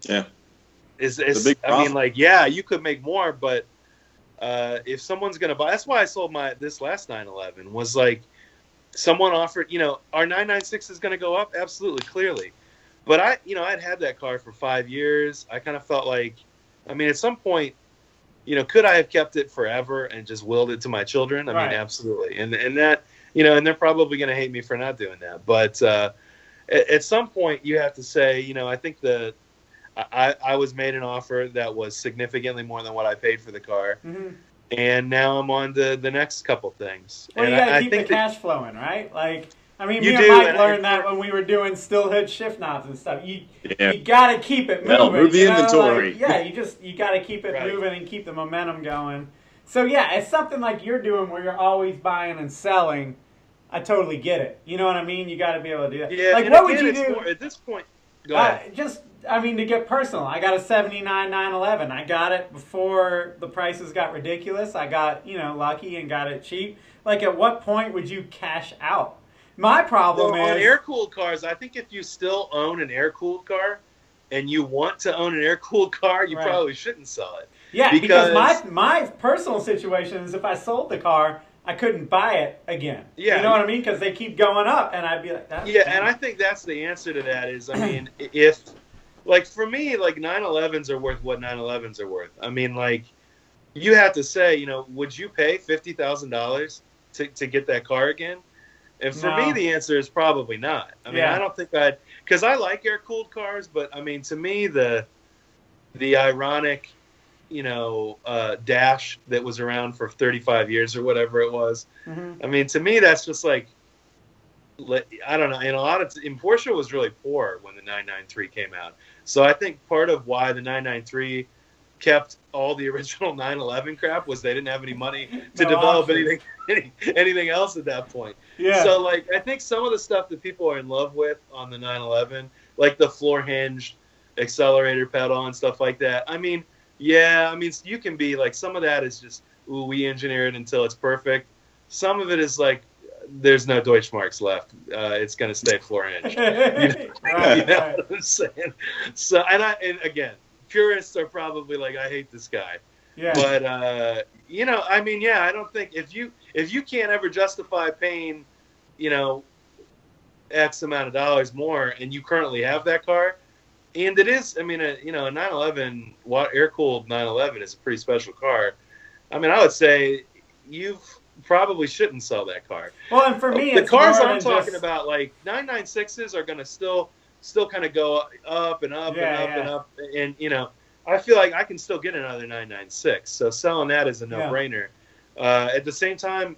Speaker 2: it's a big profit. I mean, like, yeah, you could make more, but if someone's gonna buy, that's why I sold this last 911. Was like, someone offered, our 996 is gonna go up, absolutely, clearly, but I'd had that car for 5 years. I kind of felt like, I mean, at some point, could I have kept it forever and just willed it to my children? I mean, absolutely, and that. And they're probably going to hate me for not doing that. But at some point, you have to say, I think I was made an offer that was significantly more than what I paid for the car. Mm-hmm. And now I'm on to the next couple things.
Speaker 1: Well,
Speaker 2: and
Speaker 1: you got to keep the cash flowing, right? Like, I mean, me and Mike learned that when we were doing still hood shift knobs and stuff. You got to keep it moving.
Speaker 3: Move the inventory.
Speaker 1: Like, you got to keep it moving and keep the momentum going. So, yeah, it's something like you're doing where you're always buying and selling. I totally get it. You know what I mean? You got to be able to do that.
Speaker 2: Yeah,
Speaker 1: like, what would you do?
Speaker 2: At this point, go ahead.
Speaker 1: To get personal, I got a 79 911. I got it before the prices got ridiculous. I got, lucky and got it cheap. Like, at what point would you cash out? My problem is...
Speaker 2: on air-cooled cars, I think if you still own an air-cooled car and you want to own an air-cooled car, you probably shouldn't sell it.
Speaker 1: Yeah, because my personal situation is if I sold the car... I couldn't buy it again. Yeah, you know what I mean? Because they keep going up, and I'd be like,
Speaker 2: and I think that's the answer to that is, I mean, if, like, for me, like, 911s are worth what 911s are worth. I mean, like, you have to say, would you pay $50,000 to get that car again? And for me, the answer is probably not. I mean, I don't think because I like air-cooled cars, but, I mean, to me, the ironic... dash that was around for 35 years or whatever it was. Mm-hmm. I mean, to me, that's just like, I don't know. And Porsche was really poor when the 993 came out. So I think part of why the 993 kept all the original 911 crap was they didn't have any money to develop anything else at that point. Yeah. So, like, I think some of the stuff that people are in love with on the 911, like the floor hinged accelerator pedal and stuff like that. I mean, yeah, I mean, you can be like, some of that is just, ooh, we engineer it until it's perfect. Some of it is like, there's no Deutschmarks left. It's going to stay floor hinge. You know what I'm saying? So, and again, purists are probably like, I hate this guy. Yeah. But, I mean, yeah, I don't think if you can't ever justify paying, X amount of dollars more and you currently have that car, and it is, I mean, a 911, air-cooled 911 is a pretty special car. I mean, I would say you probably shouldn't sell that car.
Speaker 1: Well, and for me,
Speaker 2: the cars I'm talking about, like 996s, are going to still kind of go up and up and up. And, I feel like I can still get another 996. So selling that is a no-brainer. At the same time,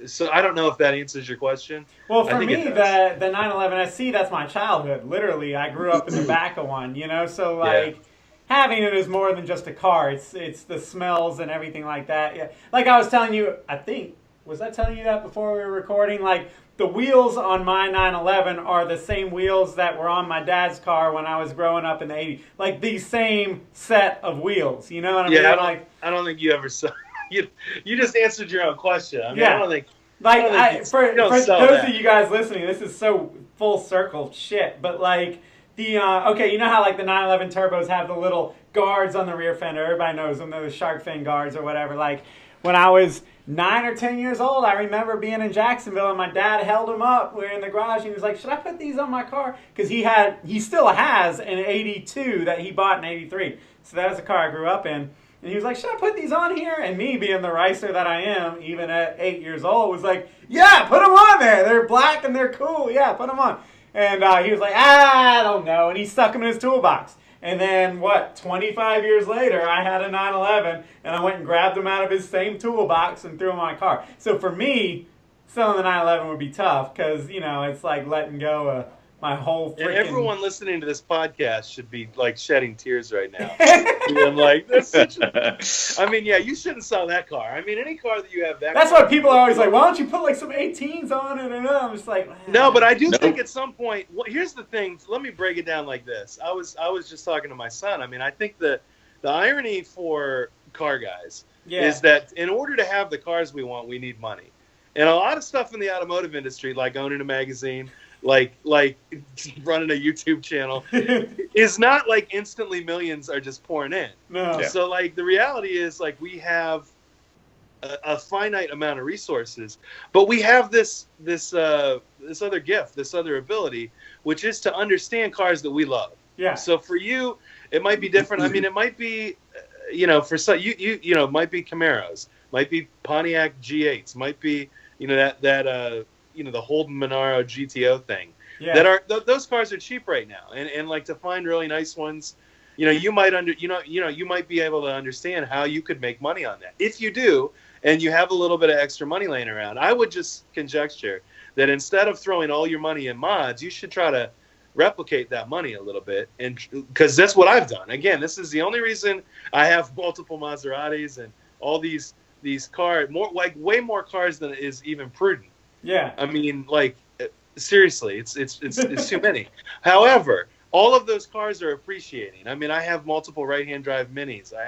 Speaker 2: so I don't know if that answers your question.
Speaker 1: Well, for me, the 911 SC, that's my childhood. Literally, I grew up in the back of one, So, like, having it is more than just a car. It's the smells and everything like that. Yeah. Like I was telling you, was I telling you that before we were recording? Like, the wheels on my 911 are the same wheels that were on my dad's car when I was growing up in the 80s. Like, the same set of wheels. You know what I mean?
Speaker 2: I don't think you ever saw... You just answered your own question. I mean, I don't think...
Speaker 1: for those of you guys listening, this is so full circle shit. But, like, you know how, like, the 911 turbos have the little guards on the rear fender? Everybody knows them. They're the shark fin guards or whatever. Like, when I was 9 or 10 years old, I remember being in Jacksonville and my dad held him up. We were in the garage and he was like, should I put these on my car? Because he still has an 82 that he bought in 83. So that was the car I grew up in. And he was like, should I put these on here? And me, being the racer that I am, even at 8 years old, was like, yeah, put them on there. They're black and they're cool. Yeah, put them on. And he was like, I don't know. And he stuck them in his toolbox. And then, 25 years later, I had a 911, and I went and grabbed them out of his same toolbox and threw them in my car. So for me, selling the 911 would be tough because, it's like letting go of my whole freaking...
Speaker 2: And everyone listening to this podcast should be, shedding tears right now. I'm like, that's such a... I mean, yeah, you shouldn't sell that car. I mean, any car that you have...
Speaker 1: That's why people are always like, why don't you put, some 18s on it? And I'm just like...
Speaker 2: No, but I do think at some point... Well, here's the thing. Let me break it down like this. I was just talking to my son. I mean, I think the irony for car guys is that in order to have the cars we want, we need money. And a lot of stuff in the automotive industry, like owning a magazine... like running a YouTube channel is not like instantly millions are just pouring in.
Speaker 1: No.
Speaker 2: Yeah. So the reality is we have a finite amount of resources, but we have this other gift, this other ability, which is to understand cars that we love.
Speaker 1: Yeah.
Speaker 2: So for you, it might be different. I mean, it might be, for some, it might be Camaros, might be Pontiac G8s, might be, the Holden Monaro GTO thing.
Speaker 1: Yeah.
Speaker 2: That are those cars are cheap right now, and to find really nice ones, you might you might be able to understand how you could make money on that. If you do, and you have a little bit of extra money laying around, I would just conjecture that instead of throwing all your money in mods, you should try to replicate that money a little bit, and because that's what I've done. Again, this is the only reason I have multiple Maseratis and all these cars, way more cars than is even prudent.
Speaker 1: Yeah. I
Speaker 2: mean, seriously, it's too many. However, all of those cars are appreciating. I mean, I have multiple right-hand drive minis. I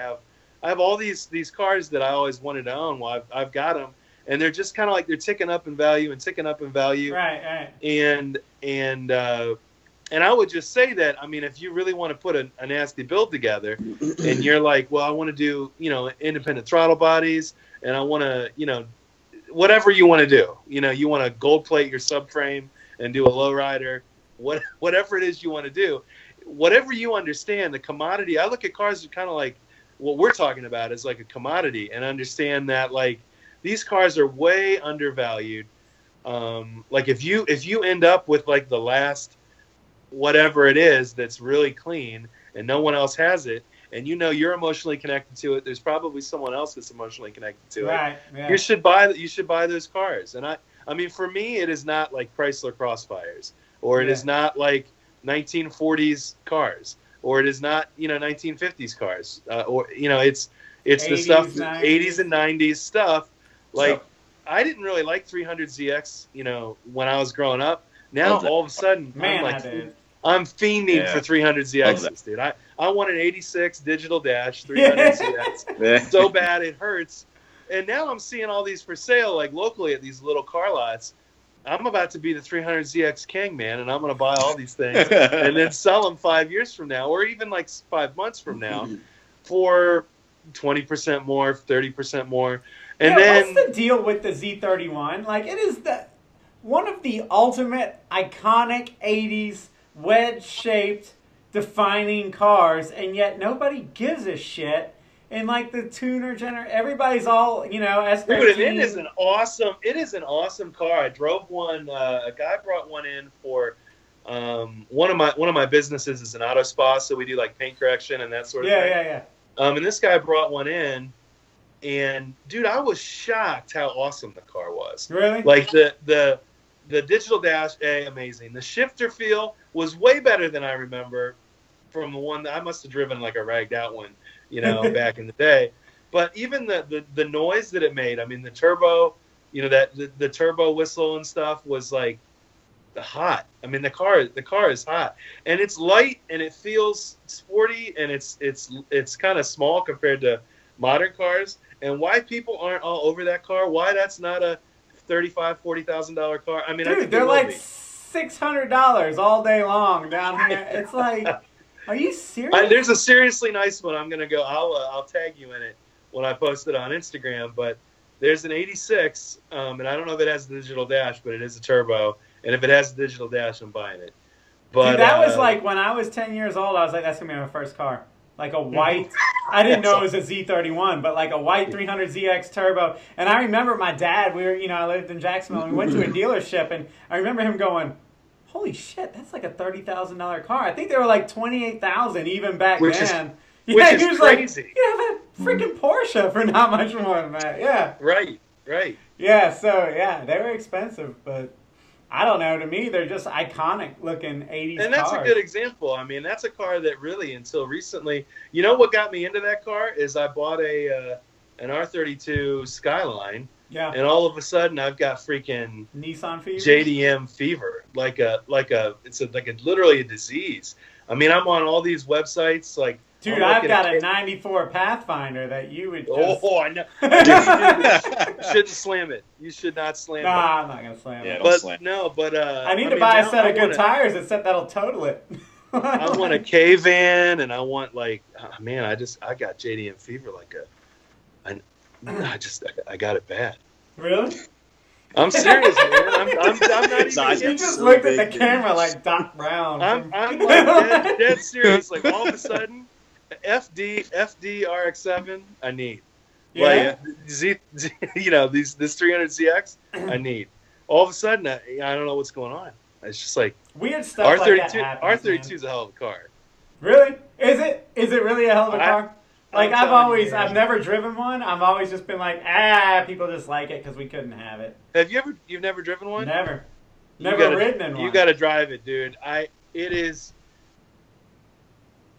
Speaker 2: have all these cars that I always wanted to own. Well, I've got them, and they're just kind of they're ticking up in value and ticking up in value.
Speaker 1: Right.
Speaker 2: And I would just say that, I mean, if you really want to put a nasty build together, and you're like, well, I want to do independent throttle bodies, and I want to whatever you want to do, you want to gold plate your subframe and do a lowrider, whatever it is you want to do, whatever you understand, the commodity. I look at cars as kind of like what we're talking about is like a commodity, and understand that these cars are way undervalued. If you end up with the last whatever it is that's really clean and no one else has it, and you're emotionally connected to it, there's probably someone else that's emotionally connected to
Speaker 1: it.
Speaker 2: Yeah. You should buy those cars. And I mean, for me, it is not like Chrysler Crossfires, or it is not like 1940s cars, or it is not 1950s cars, or it's 80s, the stuff 90s. 80s and 90s stuff. I didn't really like 300ZX, when I was growing up. Now all of a sudden, I'm fiending for 300ZXs, dude. I want an 86 digital dash 300ZX so bad it hurts. And now I'm seeing all these for sale, locally at these little car lots. I'm about to be the 300ZX king, man, and I'm going to buy all these things and then sell them 5 years from now, or even 5 months from now, for 20% more, 30% more. And then
Speaker 1: what's the deal with the Z31? It is one of the ultimate iconic 80s wedge-shaped defining cars, and yet nobody gives a shit. And the tuner everybody's all S13.
Speaker 2: Dude, it is an awesome car. I drove one. A guy brought one in for one of my businesses is an auto spa, so we do paint correction and that sort of thing.
Speaker 1: Yeah.
Speaker 2: And this guy brought one in, and dude, I was shocked how awesome the car was.
Speaker 1: Really?
Speaker 2: The digital dash, amazing. The shifter feel was way better than I remember from the one that I must have driven a ragged out one, back in the day. But even the noise that it made, I mean, the turbo, the turbo whistle and stuff was hot. I mean, the car is hot, and it's light, and it feels sporty, and it's kind of small compared to modern cars. And why people aren't all over that car? Why that's not a $35,000-$40,000 car? I mean,
Speaker 1: dude,
Speaker 2: I think
Speaker 1: they're $600 all day long down here. It's are you serious?
Speaker 2: There's a seriously nice one. I'm gonna go. I'll tag you in it. when I posted on Instagram. But there's an 86, and I don't know if it has a digital dash, but it is a turbo. And if it has a digital dash, I'm buying it. But
Speaker 1: dude, that was like when I was 10 years old. I was like, that's gonna be my first car. Like a white, I didn't know it was a Z31, but like a white 300ZX turbo. And I remember my dad, I lived in Jacksonville, and we went to a dealership, and I remember him going, holy shit, that's like a $30,000 car. I think they were like $28,000 even back then.
Speaker 2: Which is crazy.
Speaker 1: Like, you have a freaking Porsche for not much more than that. Yeah.
Speaker 2: Right.
Speaker 1: Yeah, so yeah, they were expensive, but I don't know. To me, they're just iconic looking 80s cars.
Speaker 2: And that's a good example. I mean, that's a car that really, until recently, you know what got me into that car is I bought an R32 Skyline.
Speaker 1: Yeah.
Speaker 2: And all of a sudden, I've got freaking
Speaker 1: Nissan fever,
Speaker 2: JDM fever, it's literally a disease. I mean, I'm on all these websites, like.
Speaker 1: Dude, I've got a 94 Pathfinder that you would just...
Speaker 2: Oh, I know. You shouldn't slam it. You should not slam it.
Speaker 1: Nah, I'm not going to slam it.
Speaker 3: Don't slam.
Speaker 1: I need to buy a set of good tires that'll total it.
Speaker 2: I want a K-Van, and I want, like... man, I got JDM fever I got it bad.
Speaker 1: Really?
Speaker 2: I'm serious, man. I'm not even.
Speaker 1: You just looked at the camera like Doc Brown.
Speaker 2: I'm like dead serious. Like all of a sudden, FD RX-7, I need.
Speaker 1: Yeah.
Speaker 2: Like this 300ZX, I need. All of a sudden, I don't know what's going on. It's just like
Speaker 1: weird stuff.
Speaker 2: R32.
Speaker 1: Like that happens,
Speaker 2: R32 is a hell of a car.
Speaker 1: Really? Is it? Is it really a hell of a car? Like I've never driven one. I've always just been like, people just like it because we couldn't have it.
Speaker 2: You've never driven one?
Speaker 1: Never ridden in one.
Speaker 2: You got to drive it, dude.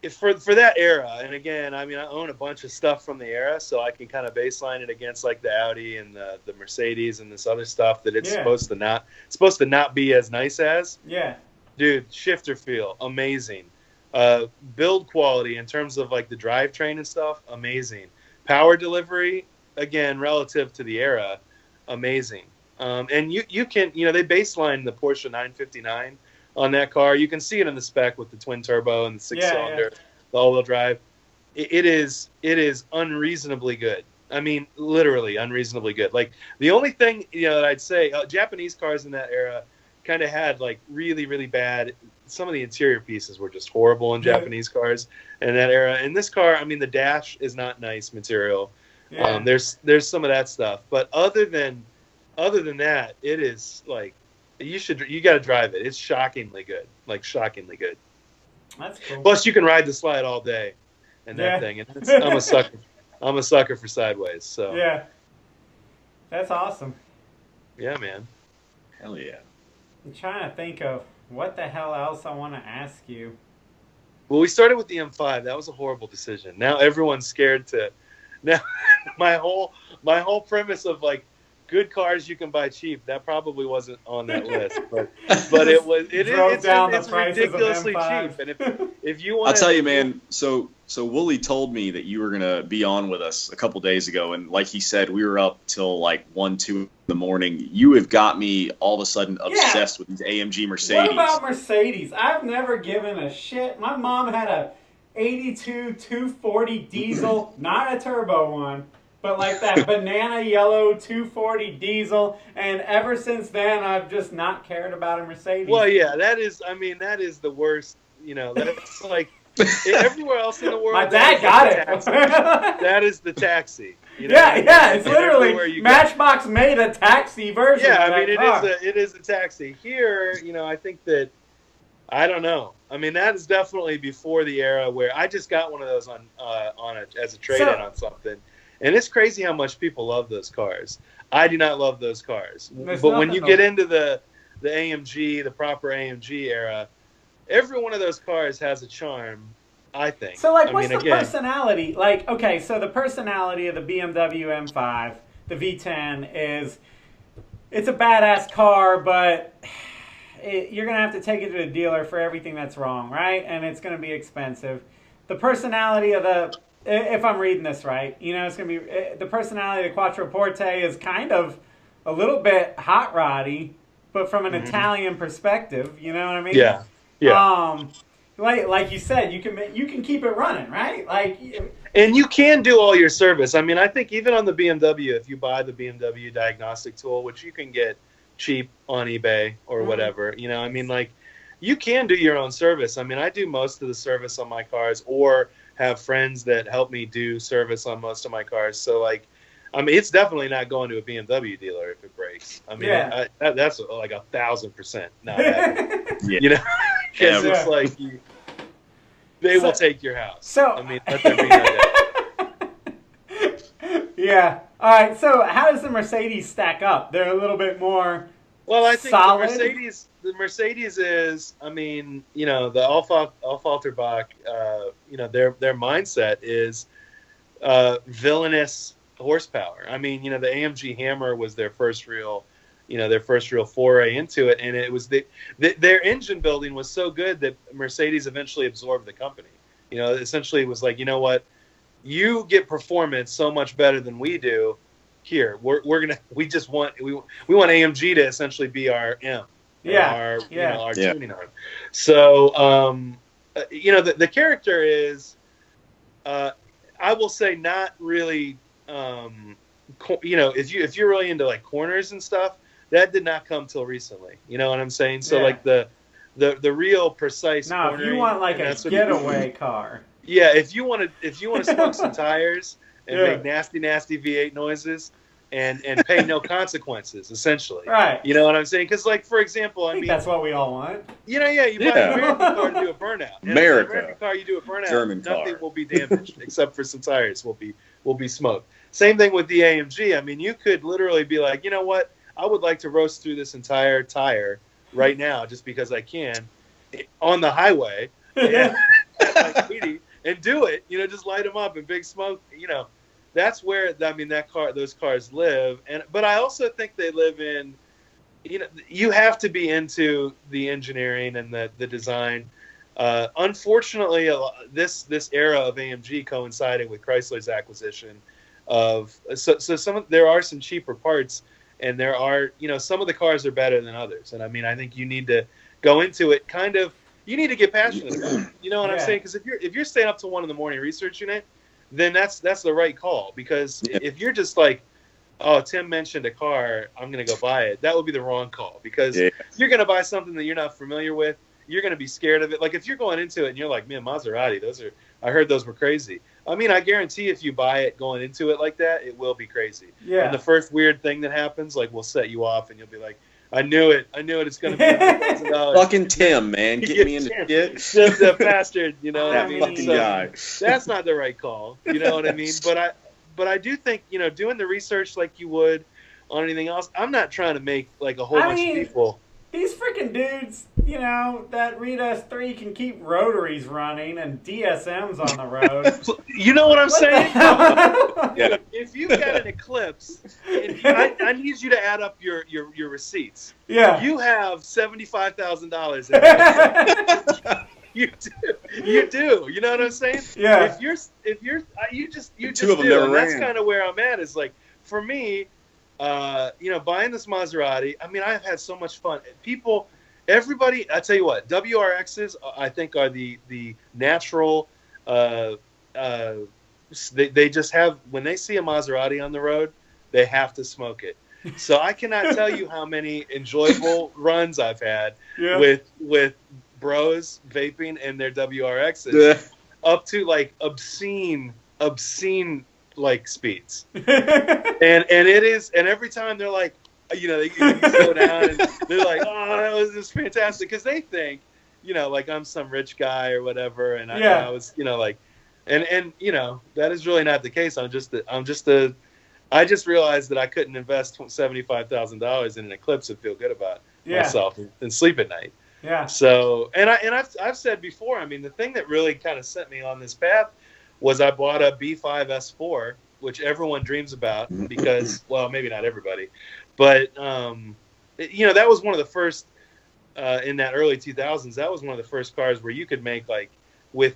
Speaker 2: For that era, and again, I mean, I own a bunch of stuff from the era, so I can kind of baseline it against like the Audi and the Mercedes and this other stuff that it's supposed to not be as nice as.
Speaker 1: Yeah.
Speaker 2: Dude, shifter feel, amazing. Build quality in terms of like the drivetrain and stuff, amazing. Power delivery, again, relative to the era, amazing. And you can, they baseline the Porsche 959 on that car. You can see it in the spec with the twin turbo and the six-cylinder, the all-wheel drive. It is unreasonably good. I mean, literally unreasonably good. Like the only thing that I'd say, Japanese cars in that era kind of had like really, really bad. Some of the interior pieces were just horrible in Japanese cars in that era. In this car, I mean, the dash is not nice material. Yeah. There's some of that stuff, but other than that, it is like you got to drive it. It's shockingly good, like shockingly good.
Speaker 1: That's cool.
Speaker 2: Plus, you can ride the slide all day, and that thing. And I'm a sucker. I'm a sucker for sideways. So
Speaker 1: yeah, that's awesome.
Speaker 2: Yeah, man.
Speaker 3: Hell yeah.
Speaker 1: I'm trying to think of what the hell else I want to ask you.
Speaker 2: Well, we started with the M5. That was a horrible decision. Now everyone's scared to. Now my whole premise of like good cars you can buy cheap, that probably wasn't on that list, but it's ridiculously cheap. And if you want,
Speaker 3: I'll tell you, man. So Wooly told me that you were gonna be on with us a couple days ago, and like he said, we were up till like 1-2 in the morning. You have got me all of a sudden obsessed with these AMG Mercedes.
Speaker 1: What about Mercedes? I've never given a shit. My mom had a 82 240 diesel, not a turbo one. But like that banana yellow 240 diesel, and ever since then, I've just not cared about a Mercedes.
Speaker 2: Well, yeah, that is the worst. That's like everywhere else in the world.
Speaker 1: My dad got it.
Speaker 2: That is the taxi.
Speaker 1: Yeah, it's literally Matchbox made a taxi version.
Speaker 2: Yeah,
Speaker 1: of that car.
Speaker 2: it is a taxi. Here, I think that I don't know. I mean, that is definitely before the era where I just got one of those as a trade-in on something. And it's crazy how much people love those cars. I do not love those cars. But when you get into the AMG, the proper AMG era, every one of those cars has a charm, I think.
Speaker 1: So, like, what's the personality? Like, okay, so the personality of the BMW M5, the V10, is it's a badass car, but you're going to have to take it to a dealer for everything that's wrong, right? And it's going to be expensive. The personality of the... If I'm reading this right, it's going to be the personality of the Quattroporte is kind of a little bit hot roddy, but from an Italian perspective, you know what I mean?
Speaker 2: Yeah.
Speaker 1: like you said, you can keep it running, right?
Speaker 2: And you can do all your service. I mean, I think even on the BMW, if you buy the BMW diagnostic tool, which you can get cheap on eBay or whatever, you know, I mean, like, you can do your own service. I mean, I do most of the service on my cars, or have friends that help me do service on most of my cars. So, like, I mean, it's definitely not going to a BMW dealer if it breaks. I mean, that's like 1,000% not happening. You know, because it's like they will take your house. So I mean, let there be no doubt.
Speaker 1: Yeah. All right. So how does the Mercedes stack up? They're a little bit more.
Speaker 2: Well, I think
Speaker 1: solid.
Speaker 2: the Mercedes is, I mean, you know, the Alphalterbach, you know, their mindset is villainous horsepower. I mean, you know, the AMG Hammer was their first real foray into it, and it was their engine building was so good that Mercedes eventually absorbed the company. You know, essentially it was like, you know what, you get performance so much better than we do. Here, we want AMG to essentially be our M, our tuning arm. So, you know, the character is, I will say, not really. You know, if you're really into like corners and stuff, that did not come till recently. You know what I'm saying? So like the real precise.
Speaker 1: Now, if you want like a getaway car.
Speaker 2: Yeah, if you want to smoke some tires and make nasty V8 noises and pay no consequences, essentially.
Speaker 1: Right.
Speaker 2: You know what I'm saying? Because, like, for example,
Speaker 1: I mean, that's what we all want.
Speaker 2: You know, you buy an American car to do a burnout.
Speaker 3: American
Speaker 2: car, you do a burnout.
Speaker 3: German
Speaker 2: nothing
Speaker 3: car
Speaker 2: will be damaged except for some tires will be smoked. Same thing with the AMG. I mean, you could literally be like, you know what? I would like to roast through this entire tire right now, just because I can, on the highway. Yeah. Like 80, and do it, you know, just light them up and big smoke, you know, that's where, I mean, those cars live. But I also think they live in, you know, you have to be into the engineering and the design. Unfortunately, this era of AMG coincided with Chrysler's acquisition of, so there are some cheaper parts, and there are, you know, some of the cars are better than others. And I mean, I think you need to go into it kind of, you need to get passionate about it. You know what I'm saying? Because if you're staying up till 1 a.m. researching it, then that's the right call. Because if you're just like, oh, Tim mentioned a car, I'm going to go buy it, that would be the wrong call. Because you're going to buy something that you're not familiar with. You're going to be scared of it. Like, if you're going into it and you're like, man, Maserati, I heard those were crazy. I mean, I guarantee if you buy it going into it like that, it will be crazy. Yeah. And the first weird thing that happens, like, will set you off, and you'll be like, I knew it. It's going to be $1,000.
Speaker 3: Fucking Tim, man. Get me into shit.
Speaker 2: Just a bastard, you know what I mean?
Speaker 3: Fucking guy.
Speaker 2: That's not the right call. You know what I mean? But I do think, you know, doing the research like you would on anything else, I'm not trying to make like a whole bunch of people.
Speaker 1: These freaking dudes, you know, that Reed S3 can keep rotaries running and DSMs on the road.
Speaker 2: You know what I'm saying? If you've got an Eclipse, I need you to add up your receipts.
Speaker 1: Yeah.
Speaker 2: You have $75,000. You do. You know what I'm saying?
Speaker 1: Yeah.
Speaker 2: You just
Speaker 3: two of them
Speaker 2: do.
Speaker 3: never
Speaker 2: And
Speaker 3: ran.
Speaker 2: that's kind of where I'm at. Is like, for me, you know, buying this Maserati, I mean, I've had so much fun. Everybody, I tell you what, WRXs, I think, are the natural. They just have, when they see a Maserati on the road, they have to smoke it. So I cannot tell you how many enjoyable runs I've had with bros vaping in their WRXs up to like obscene like speeds. and it is, and every time they're like, you know, they slow down and they're like, oh, that was just fantastic, because they think, you know, like I'm some rich guy or whatever, and I was, you know, like, and you know, that is really not the case. I just realized that I couldn't invest $75,000 in an Eclipse and feel good about myself and sleep at night.
Speaker 1: Yeah.
Speaker 2: So, and I've said before, I mean, the thing that really kind of sent me on this path was I bought a B5 S4, which everyone dreams about because, well, maybe not everybody, but you know, that was one of the first in that early 2000s. That was one of the first cars where you could make, like, with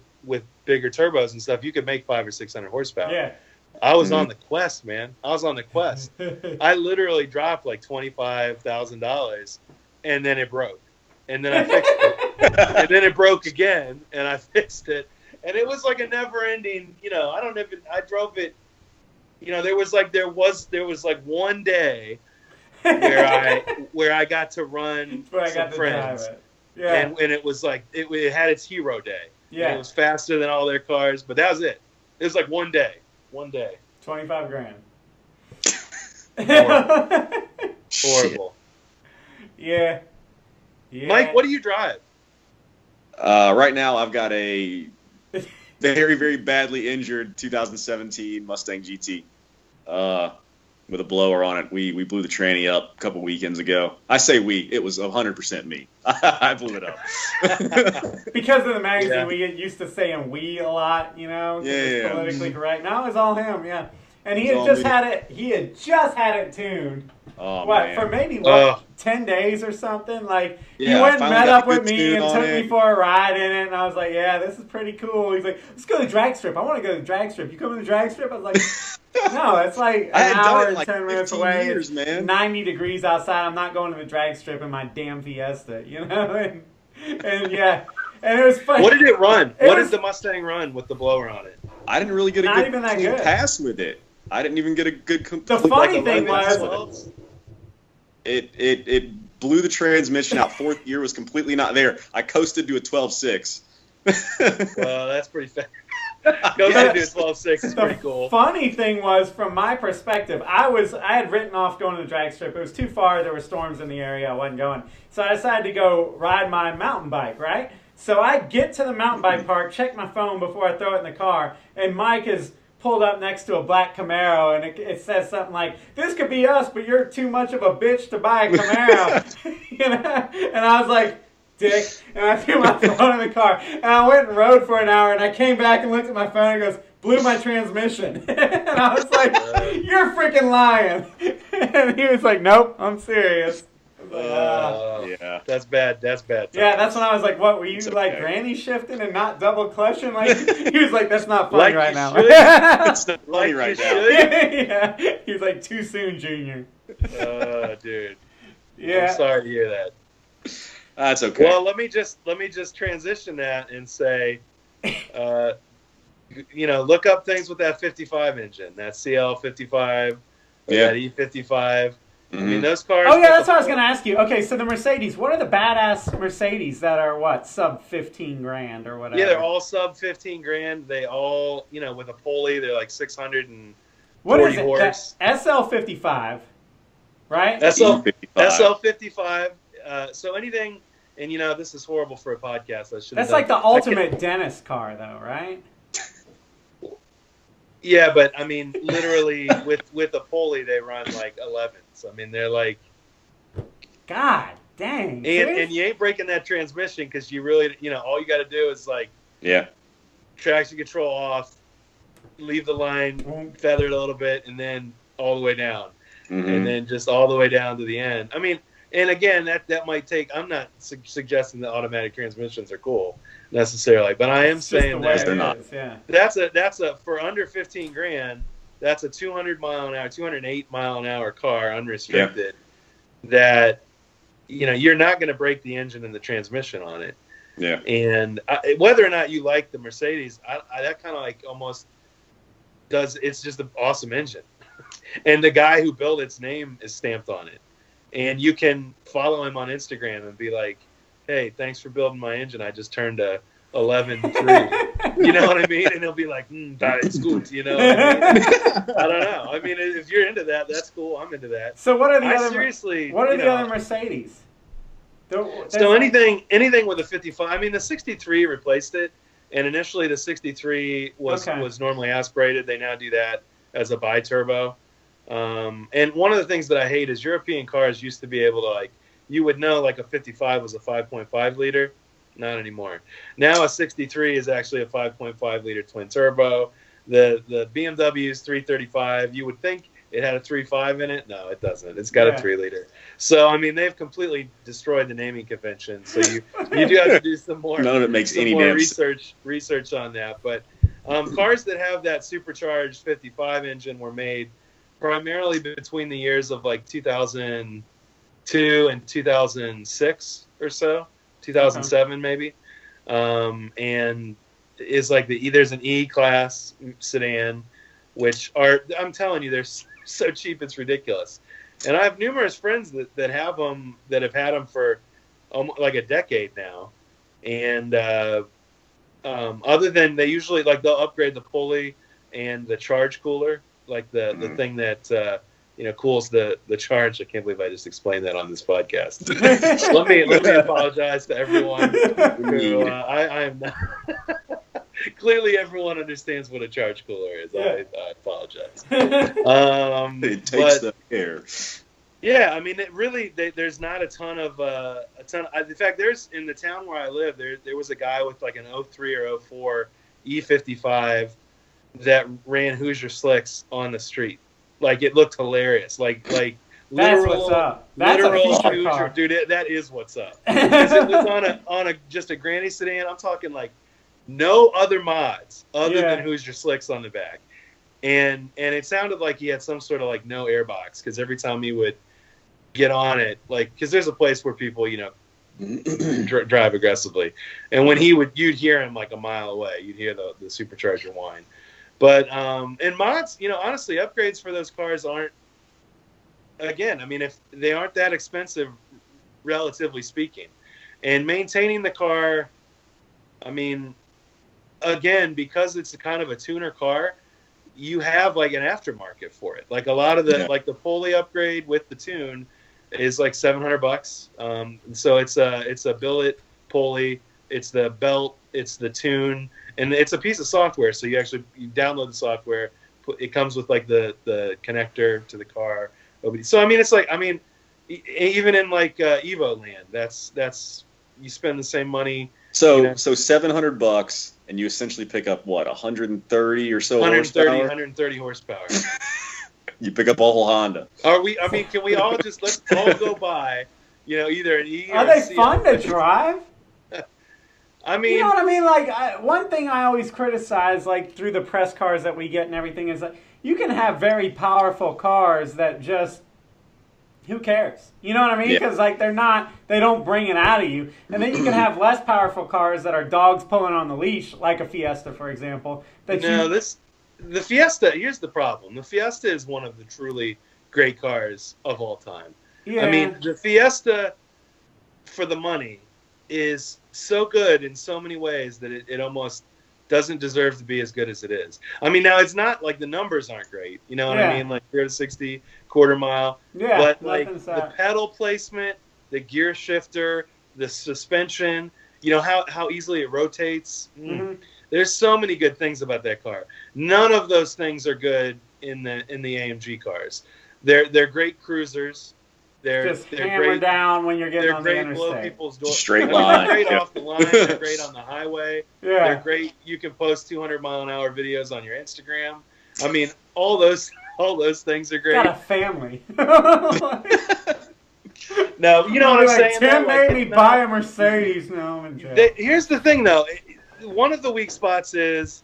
Speaker 2: bigger turbos and stuff, you could make 500 or 600 horsepower.
Speaker 1: Yeah.
Speaker 2: I was on the quest, man. I was on the quest. I literally dropped like $25,000, and then it broke. And then I fixed it. And then it broke again, and I fixed it. And it was like a never-ending, I drove it, there was one day where I got to run some friends.
Speaker 1: Yeah.
Speaker 2: And it was like, it had its hero day.
Speaker 1: Yeah.
Speaker 2: And it was faster than all their cars, but that was it. It was like one day.
Speaker 1: 25 grand.
Speaker 2: Horrible.
Speaker 1: Yeah.
Speaker 2: Mike, what do you drive?
Speaker 3: Right now, I've got a very, very badly injured 2017 Mustang GT with a blower on it. We blew the tranny up a couple weekends ago. I say we. It was 100% me. I blew it up.
Speaker 1: Because of the magazine, we get used to saying we a lot, it's politically correct. Now it's all him, yeah. And he had just had it tuned.
Speaker 3: Oh, man.
Speaker 1: For maybe 10 days or something? Like, he
Speaker 3: Yeah,
Speaker 1: went and met up with
Speaker 3: good
Speaker 1: me and
Speaker 3: tune
Speaker 1: took
Speaker 3: on
Speaker 1: me
Speaker 3: it.
Speaker 1: for a ride in it, and I was like, yeah, this is pretty cool. He's like, let's go to the drag strip. I want to go to the drag strip. You come to the drag strip? I was like, no, it's like
Speaker 3: I
Speaker 1: an
Speaker 3: had done
Speaker 1: hour
Speaker 3: it in
Speaker 1: and
Speaker 3: like
Speaker 1: 10 minutes
Speaker 3: 15
Speaker 1: away.
Speaker 3: years,
Speaker 1: It's
Speaker 3: man.
Speaker 1: 90 degrees outside. I'm not going to the drag strip in my damn Fiesta, And yeah. And it was funny.
Speaker 2: What did it run? What did the Mustang run with the blower on it?
Speaker 3: I didn't really get a
Speaker 1: Not even
Speaker 3: good
Speaker 1: that
Speaker 3: clean
Speaker 1: good.
Speaker 3: pass with it. I didn't even get a good
Speaker 1: The funny thing
Speaker 2: was,
Speaker 3: it blew the transmission out. Fourth gear was completely not there. I coasted to a 12.6.
Speaker 2: well, that's pretty fast. Coasted to a 12.6 is pretty cool.
Speaker 1: Funny thing was, from my perspective, I had written off going to the drag strip. It was too far. There were storms in the area. I wasn't going. So I decided to go ride my mountain bike, right? So I get to the mountain bike park, check my phone before I throw it in the car, and Mike is pulled up next to a black Camaro, and it says something like, this could be us, but you're too much of a bitch to buy a Camaro. And I was like, dick. And I threw my phone in the car. And I went and rode for an hour, and I came back and looked at my phone and goes, blew my transmission. And I was like, you're freaking lying. And he was like, nope, I'm serious. I was like,
Speaker 2: yeah. That's bad. That's bad.
Speaker 1: Yeah, that's when I was like, what, were you like granny shifting and not double clutching? Like, he was like, that's not funny right now.
Speaker 3: It's not funny right now.
Speaker 1: Yeah, he was like, too soon, Junior.
Speaker 2: Dude.
Speaker 1: Yeah.
Speaker 2: I'm sorry to hear that.
Speaker 3: That's okay.
Speaker 2: Well, let me just transition that and say, look up things with that 55 engine, that CL 55, that E55. I mean, those cars.
Speaker 1: Oh yeah, that's what I was going to ask you. Okay, so the Mercedes. What are the badass Mercedes that are sub 15 grand or whatever?
Speaker 2: Yeah, they're all sub 15 grand. They all, with a pulley, they're like 640
Speaker 1: what is it?
Speaker 2: horse.
Speaker 1: SL55, right?
Speaker 2: SL55. So anything, and this is horrible for a podcast.
Speaker 1: That's like the ultimate dentist car, though, right?
Speaker 2: Yeah, but I mean, literally with a pulley, they run like 11s. I mean, they're like,
Speaker 1: God dang.
Speaker 2: And you ain't breaking that transmission because you really, all you got to do is like, traction control off, leave the line, feather it a little bit, and then all the way down, and then just all the way down to the end. I mean, and again, that might take. I'm not suggesting that automatic transmissions are cool necessarily, but I am saying that
Speaker 3: they're not.
Speaker 1: Yeah.
Speaker 2: That's a for under 15 grand. That's a 200 mile an hour, 208 mile an hour car, unrestricted. Yeah. That you're not going to break the engine and the transmission on it.
Speaker 3: Yeah.
Speaker 2: And whether or not you like the Mercedes, that kind of like almost does. It's just an awesome engine, and the guy who built its name is stamped on it. And you can follow him on Instagram and be like, hey, thanks for building my engine. I just turned a 11.3. You know what I mean? And he'll be like, it's good. You know what I mean? I don't know. I mean, if you're into that, that's cool. I'm into that.
Speaker 1: So what are the other Mercedes?
Speaker 2: So anything with a 55. I mean, the 63 replaced it. And initially the 63 was normally aspirated. They now do that as a bi-turbo. And one of the things that I hate is European cars used to be able to you would know like a 55 was a 5.5 liter. Not anymore. Now a 63 is actually a 5.5 liter twin turbo. The BMW's 335, you would think it had a 3.5 in it. No, it doesn't. It's got a 3 liter. So I mean, they've completely destroyed the naming convention. So you do have to do some more.
Speaker 3: None of it makes any
Speaker 2: research on that. But cars that have that supercharged 55 engine were made primarily between the years of like 2002 and 2006 or so, 2007 maybe, and is like there's an E-Class sedan, which are, I'm telling you, they're so cheap it's ridiculous. And I have numerous friends that have them, that have had them for like a decade now. And other than, they usually, like, they'll upgrade the pulley and the charge cooler, like the thing that cools the charge. I can't believe I just explained that on this podcast. let me apologize to everyone. Who, I am not. Clearly, everyone understands what a charge cooler is. Yeah. I apologize.
Speaker 3: It takes the air.
Speaker 2: Yeah, I mean, it really. There's not a ton of. In fact, there's, in the town where I live, there was a guy with like an 03 or 04 E55 that ran Hoosier Slicks on the street. Like, it looked hilarious. Like
Speaker 1: that's
Speaker 2: literal,
Speaker 1: what's up. That's
Speaker 2: literal
Speaker 1: a feature
Speaker 2: Hoosier,
Speaker 1: car.
Speaker 2: dude. That is what's up. Because it was on a just a granny sedan. I'm talking like no other mods other than Hoosier Slicks on the back, and it sounded like he had some sort of like no airbox, because every time he would get on it, like, because there's a place where people drive aggressively, and when you'd hear him like a mile away. You'd hear the supercharger whine. But and mods, honestly, upgrades for those cars aren't, again, I mean, if they aren't that expensive, relatively speaking, and maintaining the car, I mean, again, because it's a kind of a tuner car, you have like an aftermarket for it. Like a lot of the like the pulley upgrade with the tune is like $700. So it's a billet pulley, it's the belt, it's the tune, and it's a piece of software. So you download the software. It comes with like the connector to the car. So I mean, it's like, I mean, even in like Evo land, that's you spend the same money.
Speaker 3: So $700, and you essentially pick up what, 130 or so
Speaker 2: 130 horsepower.
Speaker 3: You pick up a whole Honda.
Speaker 2: Are we? I mean, can we all let's all go buy, either an E or
Speaker 1: Are they
Speaker 2: a
Speaker 1: fun to drive?
Speaker 2: I mean,
Speaker 1: you know what I mean? Like, one thing I always criticize, like, through the press cars that we get and everything, is that you can have very powerful cars that just, who cares? You know what I mean? Because, like, they don't bring it out of you. And then you can have less powerful cars that are dogs pulling on the leash, like a Fiesta, for example.
Speaker 2: The Fiesta, here's the problem. The Fiesta is one of the truly great cars of all time. Yeah. I mean, the Fiesta, for the money, is so good in so many ways that it almost doesn't deserve to be as good as it is. I mean, now, it's not like the numbers aren't great. You know what I mean? Like 0 to 60, quarter mile. Yeah, but like the pedal placement, the gear shifter, the suspension, how easily it rotates. Mm-hmm. There's so many good things about that car. None of those things are good in the AMG cars. They're great cruisers. They're
Speaker 1: hammer great, down when you're getting on the interstate.
Speaker 2: They're great blow people's doors.
Speaker 3: Straight line.
Speaker 2: They're great off the line. They're great on the highway. Yeah. They're great. You can post 200-mile-an-hour videos on your Instagram. I mean, all those things are great.
Speaker 1: Got a family.
Speaker 2: No, you know what I'm saying?
Speaker 1: Tim made me buy a Mercedes. No, I'm in jail.
Speaker 2: Here's the thing, though. One of the weak spots is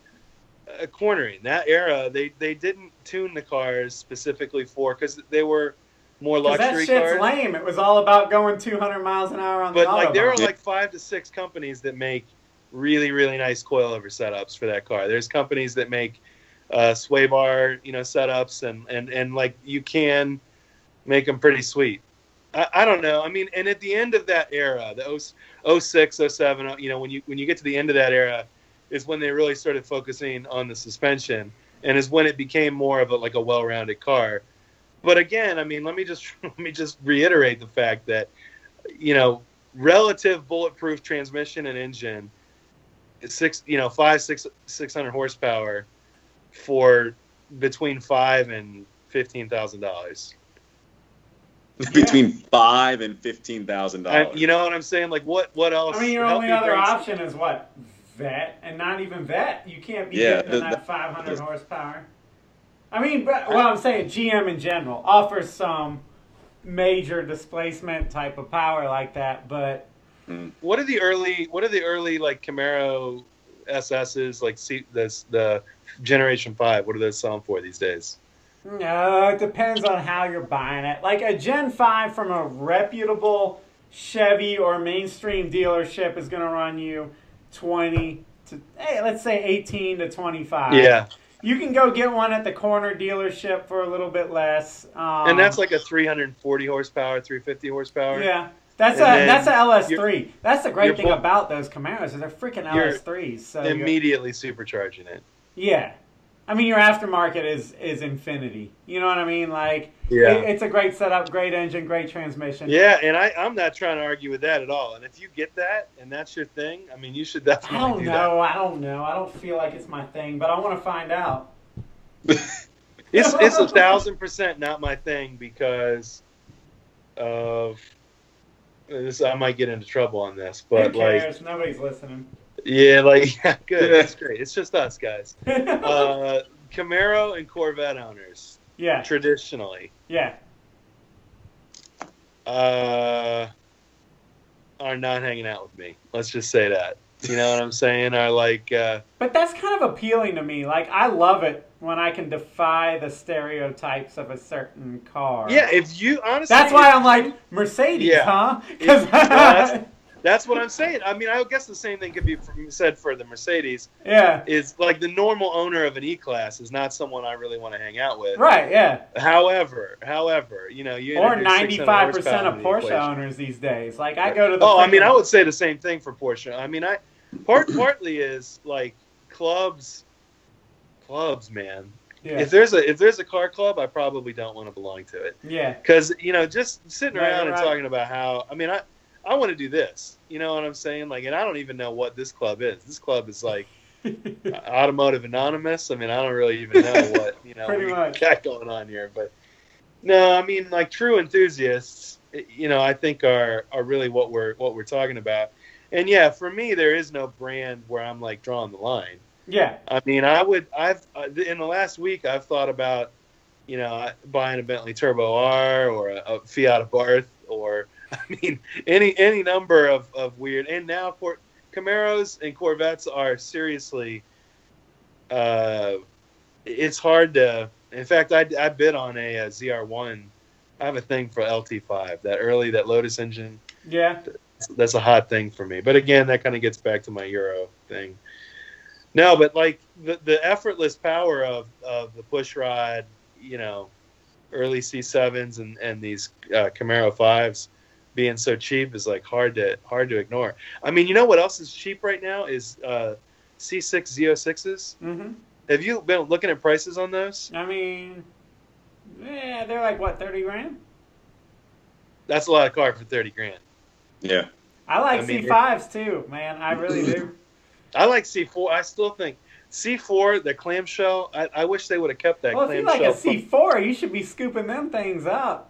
Speaker 2: cornering. That era, they didn't tune the cars specifically because they were more luxury cars.
Speaker 1: That shit's lame. It was all about going 200 miles an hour on the autobahn.
Speaker 2: But like, there are like 5 to 6 companies that make really, really nice coilover setups for that car. There's companies that make sway bar, setups, and like, you can make them pretty sweet. I don't know. I mean, and at the end of that era, the 06, 07, when you get to the end of that era, is when they really started focusing on the suspension, and is when it became more of a well-rounded car. But again, I mean, let me just reiterate the fact that, relative bulletproof transmission and engine, 600 horsepower for between $5,000 and $15,000.
Speaker 3: Between $5,000 and $15,000.
Speaker 2: You know what I'm saying? Like, what else?
Speaker 1: I mean, your only other option is what? Vet, and not even vet. You can't be getting that 500 horsepower. I mean, but what I'm saying, GM in general offers some major displacement type of power like that, but
Speaker 2: what are the early like Camaro SS's, like the Generation 5? What are those selling for these days?
Speaker 1: No, it depends on how you're buying it. Like a Gen 5 from a reputable Chevy or mainstream dealership is going to run you 20 to, let's say 18 to 25.
Speaker 2: Yeah.
Speaker 1: You can go get one at the corner dealership for a little bit less.
Speaker 2: And that's like a 340 horsepower, 350 horsepower.
Speaker 1: Yeah. That's a LS3. That's the great thing about those Camaros is they're freaking LS3s. So
Speaker 2: immediately supercharging it.
Speaker 1: Yeah. I mean, your aftermarket is infinity. You know what I mean? Like, it's a great setup, great engine, great transmission.
Speaker 2: Yeah, and I'm not trying to argue with that at all. And if you get that and that's your thing, I mean, you should definitely do that.
Speaker 1: I don't know. I don't feel like it's my thing, but I want to find out.
Speaker 2: It's 1,000% not my thing because of this. I might get into trouble on this, but
Speaker 1: who cares? Nobody's listening.
Speaker 2: Yeah, good. That's great. It's just us guys. Camaro and Corvette owners.
Speaker 1: Yeah.
Speaker 2: Traditionally.
Speaker 1: Yeah.
Speaker 2: Are not hanging out with me. Let's just say that. You know what I'm saying? Are like.
Speaker 1: But that's kind of appealing to me. Like, I love it when I can defy the stereotypes of a certain car.
Speaker 2: Yeah, if you honestly.
Speaker 1: That's why I'm like Mercedes, huh?
Speaker 2: That's what I'm saying. I mean, I guess the same thing could be said for the Mercedes.
Speaker 1: Yeah.
Speaker 2: Is like the normal owner of an E-Class is not someone I really want to hang out with.
Speaker 1: Right, yeah.
Speaker 2: However, you know, you
Speaker 1: or 95% of Porsche owners these days. Like, I go to the
Speaker 2: I mean, I would say the same thing for Porsche. I mean, partly is like clubs, man. Yeah. If there's a car club, I probably don't want to belong to it.
Speaker 1: Yeah.
Speaker 2: Because, you know, just sitting around and talking about how, I mean, I want to do this. You know what I'm saying? Like, and I don't even know what this club is. This club is like Automotive Anonymous. I mean, I don't really even know what, you know, we got going on here. But no, I mean, like true enthusiasts, you know, I think are really what we're talking about. And yeah, for me, there is no brand where I'm like drawing the line.
Speaker 1: Yeah.
Speaker 2: I mean, I've in the last week, I've thought about, you know, buying a Bentley Turbo R or a Fiat Abarth or, I mean, any number of weird. And now Camaros and Corvettes are seriously, it's hard to, in fact, I bid on a ZR1. I have a thing for LT5, that Lotus engine.
Speaker 1: Yeah.
Speaker 2: That's a hot thing for me. But again, that kind of gets back to my Euro thing. No, but like the effortless power of the pushrod, you know, early C7s and these Camaro 5s being so cheap is like hard to ignore. I mean, you know what else is cheap right now is C6 Z06s.
Speaker 1: Mm-hmm.
Speaker 2: Have you been looking at prices on those?
Speaker 1: I mean, yeah, they're like what, 30 grand?
Speaker 2: That's a lot of car for 30 grand.
Speaker 3: Yeah.
Speaker 1: I like C5s too, man. I really do.
Speaker 2: I like C4. I still think C4, the clamshell, I wish they would have kept that clamshell.
Speaker 1: Well, if you like a C4, you should be scooping them things up.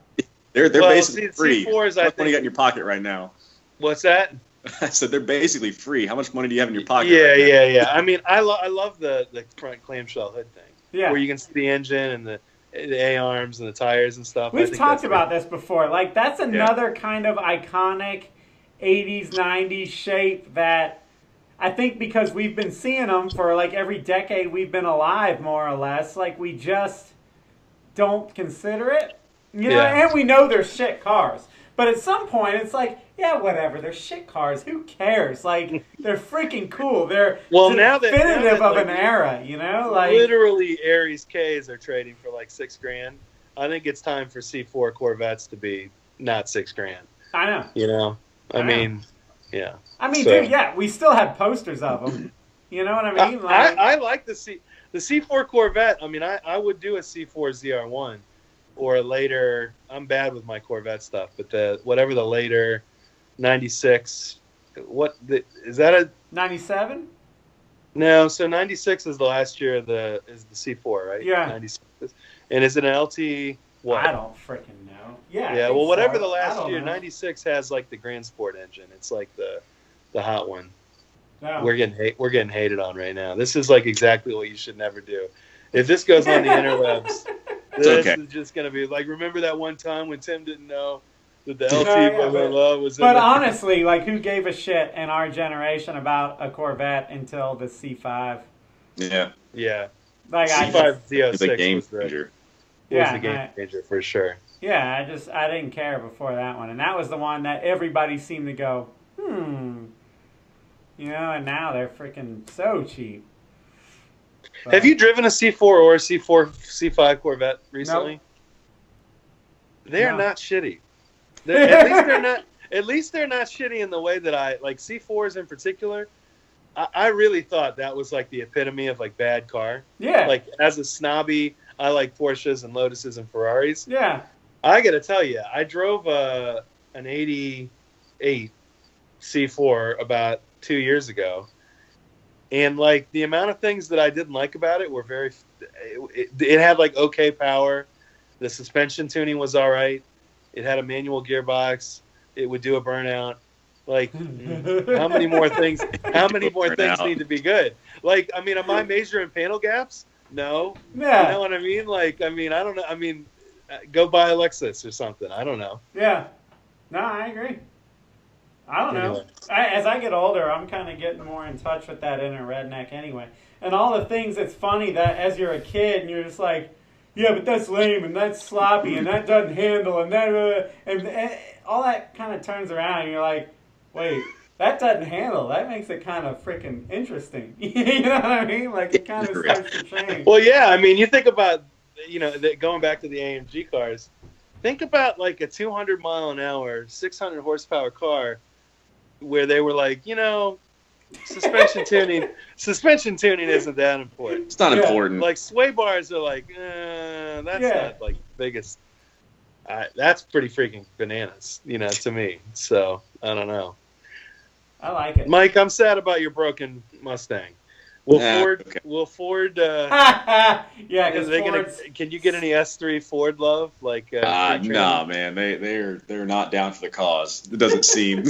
Speaker 3: They're basically free.
Speaker 2: C4s,
Speaker 3: How much money you got in your pocket right now?
Speaker 2: What's that?
Speaker 3: I said they're basically free. How much money do you have in your pocket
Speaker 2: Yeah. I mean, I love the front clamshell hood thing.
Speaker 1: Yeah.
Speaker 2: Where you can see the engine and the A-arms and the tires and stuff.
Speaker 1: We've talked about this before. Like, that's another kind of iconic 80s, 90s shape that I think because we've been seeing them for like every decade we've been alive, more or less, like we just don't consider it. You know, and we know they're shit cars. But at some point, it's like, yeah, whatever. They're shit cars. Who cares? Like, they're freaking cool. They're definitive of an era, you know? Like,
Speaker 2: literally, Aries Ks are trading for like $6,000. I think it's time for C4 Corvettes to be not $6,000.
Speaker 1: I know.
Speaker 2: You know? I mean, yeah.
Speaker 1: I mean, dude, yeah, we still had posters of them. You know what I mean? Like,
Speaker 2: I like the C4 Corvette. I mean, I would do a C4 ZR1 or a later. I'm bad with my Corvette stuff, but whatever the later 96. Is that a
Speaker 1: 97?
Speaker 2: No, so 96 is the last year of the C4, right?
Speaker 1: Yeah.
Speaker 2: 96. And is it an LT? What?
Speaker 1: I don't freaking know. Yeah.
Speaker 2: Yeah. Well, whatever the last year, 96 has like the Grand Sport engine. It's like the hot one. No. We're getting hated on right now. This is like exactly what you should never do. If this goes on the interwebs, this is just gonna be like. Remember that one time when Tim didn't know that the LT was.
Speaker 1: But honestly, like, who gave a shit in our generation about a Corvette until the C5?
Speaker 3: Yeah.
Speaker 2: Yeah.
Speaker 1: Like
Speaker 2: C5 Z06
Speaker 3: was a game
Speaker 2: changer.
Speaker 3: changer.
Speaker 2: Was the game changer for sure.
Speaker 1: Yeah, I didn't care before that one. And that was the one that everybody seemed to go, You know, and now they're freaking so cheap. But,
Speaker 2: have you driven a C4 or a C5 Corvette recently?
Speaker 1: Nope.
Speaker 2: They're
Speaker 1: No.
Speaker 2: not shitty. At least they're not. At least they're not shitty in the way that I like C4s in particular. I really thought that was like the epitome of like bad car.
Speaker 1: Yeah.
Speaker 2: Like as a snobby, I like Porsches and Lotuses and Ferraris.
Speaker 1: Yeah.
Speaker 2: I got to tell you, I drove an '88 C4 about 2 years ago, and like the amount of things that I didn't like about it were very. It had like okay power, the suspension tuning was all right. It had a manual gearbox. It would do a burnout. Like, how many more things? How many more things need to be good? Like, I mean, am I measuring panel gaps? No.
Speaker 1: Yeah.
Speaker 2: You know what I mean? Like, I mean, I don't know. I mean, go buy a Lexus or something. I don't know.
Speaker 1: Yeah. No, I agree. I don't know.
Speaker 2: Anyway.
Speaker 1: As I get older, I'm kind of getting more in touch with that inner redneck anyway. And all the things, it's funny that as you're a kid and you're just like, yeah, but that's lame and that's sloppy and that doesn't handle and that, and all that kind of turns around and you're like, wait, that doesn't handle. That makes it kind of freaking interesting. You know what I mean? Like it kind of starts to change.
Speaker 2: Well, yeah. I mean, you think about, you know, going back to the AMG cars. Think about like a 200 mile an hour, 600 horsepower car, where they were like, you know, suspension tuning isn't that important.
Speaker 3: It's not important.
Speaker 2: Like sway bars are like, that's not like biggest. That's pretty freaking bananas, you know, to me. So I don't know.
Speaker 1: I like it.
Speaker 2: Mike, I'm sad about your broken Mustang. Will Ford?
Speaker 1: Yeah, because
Speaker 2: can you get any S3 Ford love? Like,
Speaker 3: nah, man, they're not down for the cause. It doesn't seem.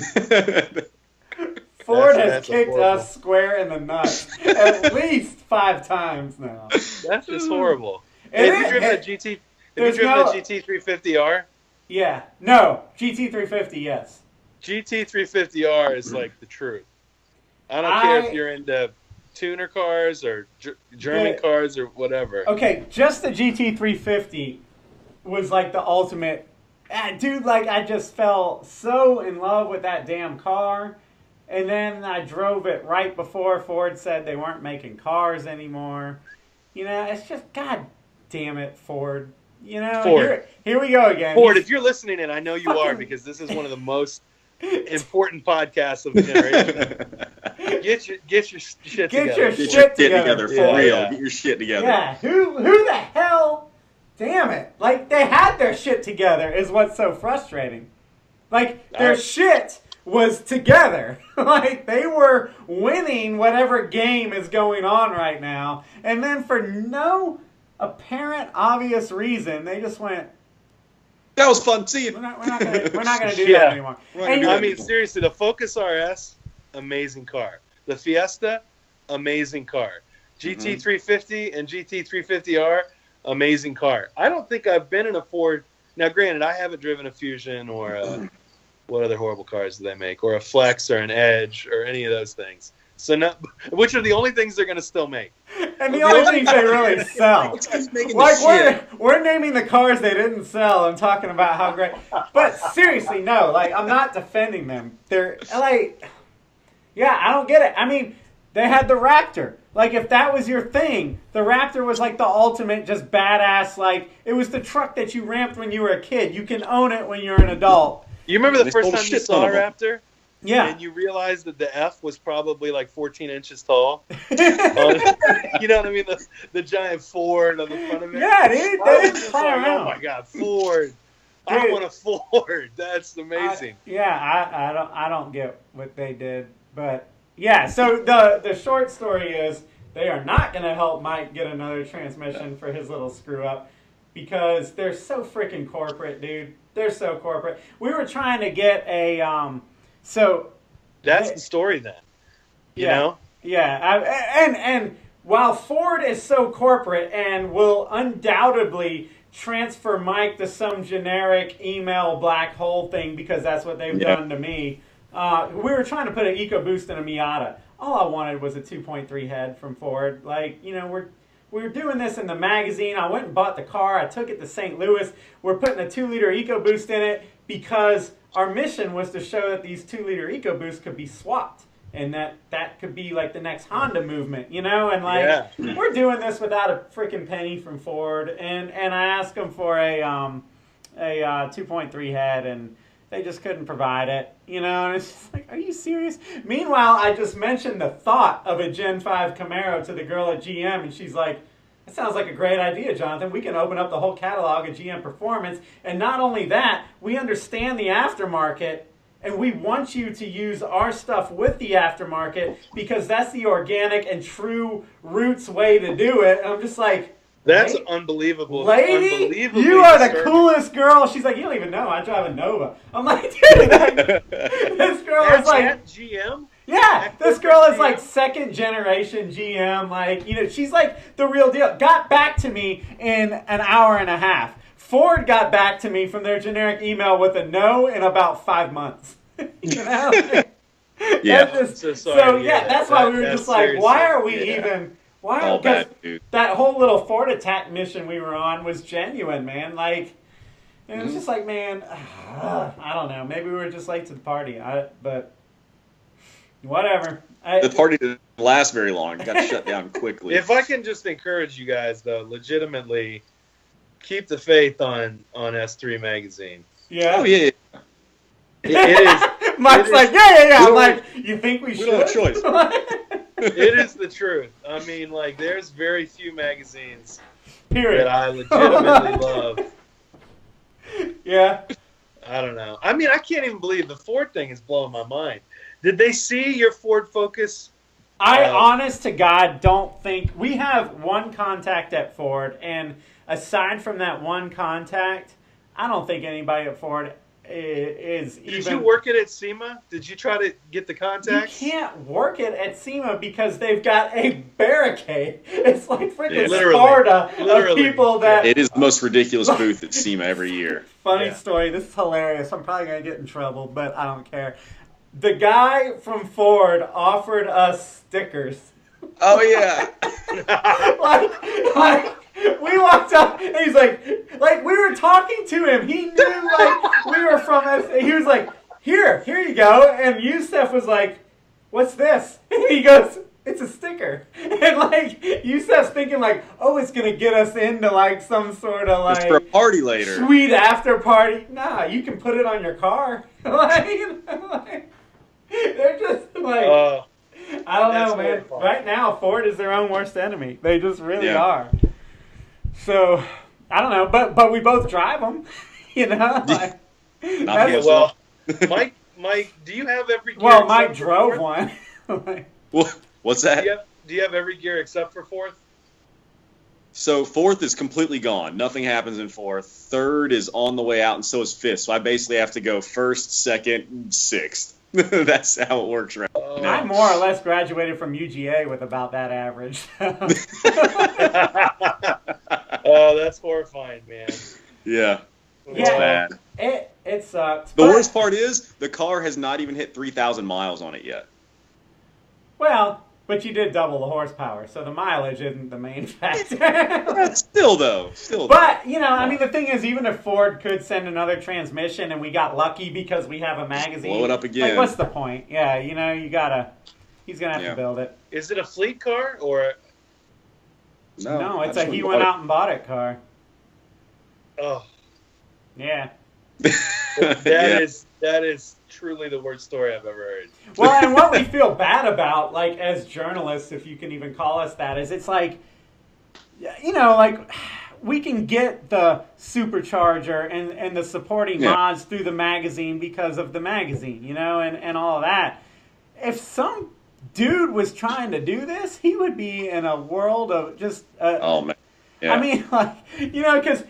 Speaker 1: Ford has kicked us square in the nuts at least 5 times now.
Speaker 2: That's just horrible. Have you driven a GT350R?
Speaker 1: Yeah. No. GT350, yes.
Speaker 2: GT350R is like the truth. I don't care if you're into tuner cars or German cars or whatever.
Speaker 1: Okay, just the GT350 was like the ultimate. Dude, like I just fell so in love with that damn car. And then I drove it right before Ford said they weren't making cars anymore. You know, it's just, God damn it, Ford. You know,
Speaker 2: Ford.
Speaker 1: Here we go again.
Speaker 2: Ford, if you're listening, and I know you are because this is one of the most important podcasts of the generation. Get your shit together.
Speaker 1: Get your shit together.
Speaker 3: For real. Yeah. Get your shit together.
Speaker 1: Yeah, who the hell, damn it. Like, they had their shit together is what's so frustrating. Like, their shit was together. Like, they were winning whatever game is going on right now. And then for no apparent, obvious reason, they just went,
Speaker 3: that was fun. See you.
Speaker 1: We're not gonna do that anymore.
Speaker 2: I mean, seriously, the Focus RS, amazing car. The Fiesta, amazing car. GT350 and GT350R, amazing car. I don't think I've been in a Ford. Now, granted, I haven't driven a Fusion or what other horrible cars do they make, or a Flex or an Edge or any of those things. So, which are the only things they're going to still make.
Speaker 1: And the only things they really sell. Like, we're naming the cars they didn't sell and talking about how great. But seriously, no. Like, I'm not defending them. They're, like, yeah, I don't get it. I mean, they had the Raptor. Like, if that was your thing, the Raptor was like the ultimate just badass. Like, it was the truck that you ramped when you were a kid. You can own it when you're an adult.
Speaker 2: You remember the first time you saw a Raptor?
Speaker 1: Yeah.
Speaker 2: And you realized that the F was probably like 14 inches tall. You know what I mean? The giant Ford on the front of it.
Speaker 1: Yeah, dude. They didn't play around.
Speaker 2: Oh my God, Ford. Dude, I want a Ford. That's amazing.
Speaker 1: I don't get what they did. But, yeah, so the short story is they are not going to help Mike get another transmission for his little screw-up because they're so freaking corporate, dude. They're so corporate. We were trying to get a so
Speaker 2: that's the story then. You know?
Speaker 1: Yeah. And while Ford is so corporate and will undoubtedly transfer Mike to some generic email black hole thing because that's what they've done to me, we were trying to put an EcoBoost in a Miata. All I wanted was a 2.3 head from Ford. Like, you know, we were doing this in the magazine. I went and bought the car. I took it to St. Louis. We're putting a 2-liter EcoBoost in it because our mission was to show that these 2-liter EcoBoosts could be swapped. And that could be like the next Honda movement, you know? And like, we're doing this without a freaking penny from Ford. And I asked them for a 2.3 head, and they just couldn't provide it, you know? And it's just like, are you serious? Meanwhile, I just mentioned the thought of a Gen 5 Camaro to the girl at GM, and she's like, that sounds like a great idea, Jonathan. We can open up the whole catalog of GM Performance. And not only that, we understand the aftermarket, and we want you to use our stuff with the aftermarket because that's the organic and true roots way to do it. And I'm just like,
Speaker 2: that's unbelievable.
Speaker 1: Lady, you are the coolest girl. She's like, you don't even know. I drive a Nova. I'm like, dude, this girl is like
Speaker 2: at GM?
Speaker 1: Yeah, this girl is like second generation GM. Like, you know, she's like the real deal. Got back to me in an hour and a half. Ford got back to me from their generic email with a no in about 5 months. You know?
Speaker 3: Yeah.
Speaker 1: That's why we were just like, why are we even... Why? Because that whole little Ford attack mission we were on was genuine, man. Like, it was just like, man, I don't know. Maybe we were just late to the party. But whatever.
Speaker 3: The party didn't last very long. It got shut down quickly.
Speaker 2: If I can just encourage you guys, though, legitimately, keep the faith on S3 Magazine.
Speaker 1: Yeah.
Speaker 3: Oh, yeah.
Speaker 2: It is.
Speaker 1: Mike's like, yeah. I'm like, you think we should?
Speaker 3: We don't have a choice.
Speaker 2: It is the truth. I mean, like, there's very few magazines
Speaker 1: Period.
Speaker 2: that I legitimately love.
Speaker 1: Yeah.
Speaker 2: I don't know. I mean, I can't even believe the Ford thing is blowing my mind. Did they see your Ford Focus?
Speaker 1: I, honest to God, don't think... We have one contact at Ford, and aside from that one contact, I don't think anybody at Ford is even...
Speaker 2: Did you work it at SEMA? Did you try to get the contacts?
Speaker 1: You can't work it at SEMA because they've got a barricade. It's like freaking Sparta of people that...
Speaker 3: It is the most ridiculous booth at SEMA every year.
Speaker 1: Funny story. This is hilarious. I'm probably going to get in trouble, but I don't care. The guy from Ford offered us stickers.
Speaker 3: Oh, yeah.
Speaker 1: like we walked up and he's like we were talking to him. He knew like we were from us. He was like, here you go. And Yusef was like, what's this? And he goes, it's a sticker. And like Yusef's thinking like, oh, it's gonna get us into like some sort of like
Speaker 3: it's for a party later.
Speaker 1: Sweet after party. Nah, you can put it on your car. like they're just like I don't know, man. Right now, Ford is their own worst enemy. They just really are. So, I don't know, but we both drive them, you know? Like,
Speaker 2: Mike, do you have every gear?
Speaker 1: Well, Mike drove one.
Speaker 3: What's that?
Speaker 2: Do you have every gear except for fourth?
Speaker 3: So fourth is completely gone. Nothing happens in fourth. Third is on the way out, and so is fifth. So I basically have to go first, second, sixth. That's how it works right now.
Speaker 1: I more or less graduated from UGA with about that average.
Speaker 2: Oh, that's horrifying, man.
Speaker 3: Yeah. It's bad.
Speaker 1: It sucked.
Speaker 3: The worst part is the car has not even hit 3,000 miles on it yet.
Speaker 1: Well, but you did double the horsepower, so the mileage isn't the main factor.
Speaker 3: Still though.
Speaker 1: But, you know, I mean, the thing is, even if Ford could send another transmission and we got lucky because we have a magazine.
Speaker 3: Blow it up again.
Speaker 1: Like, what's the point? Yeah, you know, he's going to have to build it.
Speaker 2: Is it a fleet car or?
Speaker 1: No, it's he went out and bought it car.
Speaker 2: Oh.
Speaker 1: Yeah.
Speaker 2: That is truly the worst story I've ever heard.
Speaker 1: Well, and what we feel bad about, like, as journalists, if you can even call us that, is it's like, you know, like, we can get the supercharger and the supporting mods through the magazine because of the magazine, you know, and all of that. If some dude was trying to do this, he would be in a world of just...
Speaker 3: oh, man. Yeah.
Speaker 1: I mean, like, you know, because...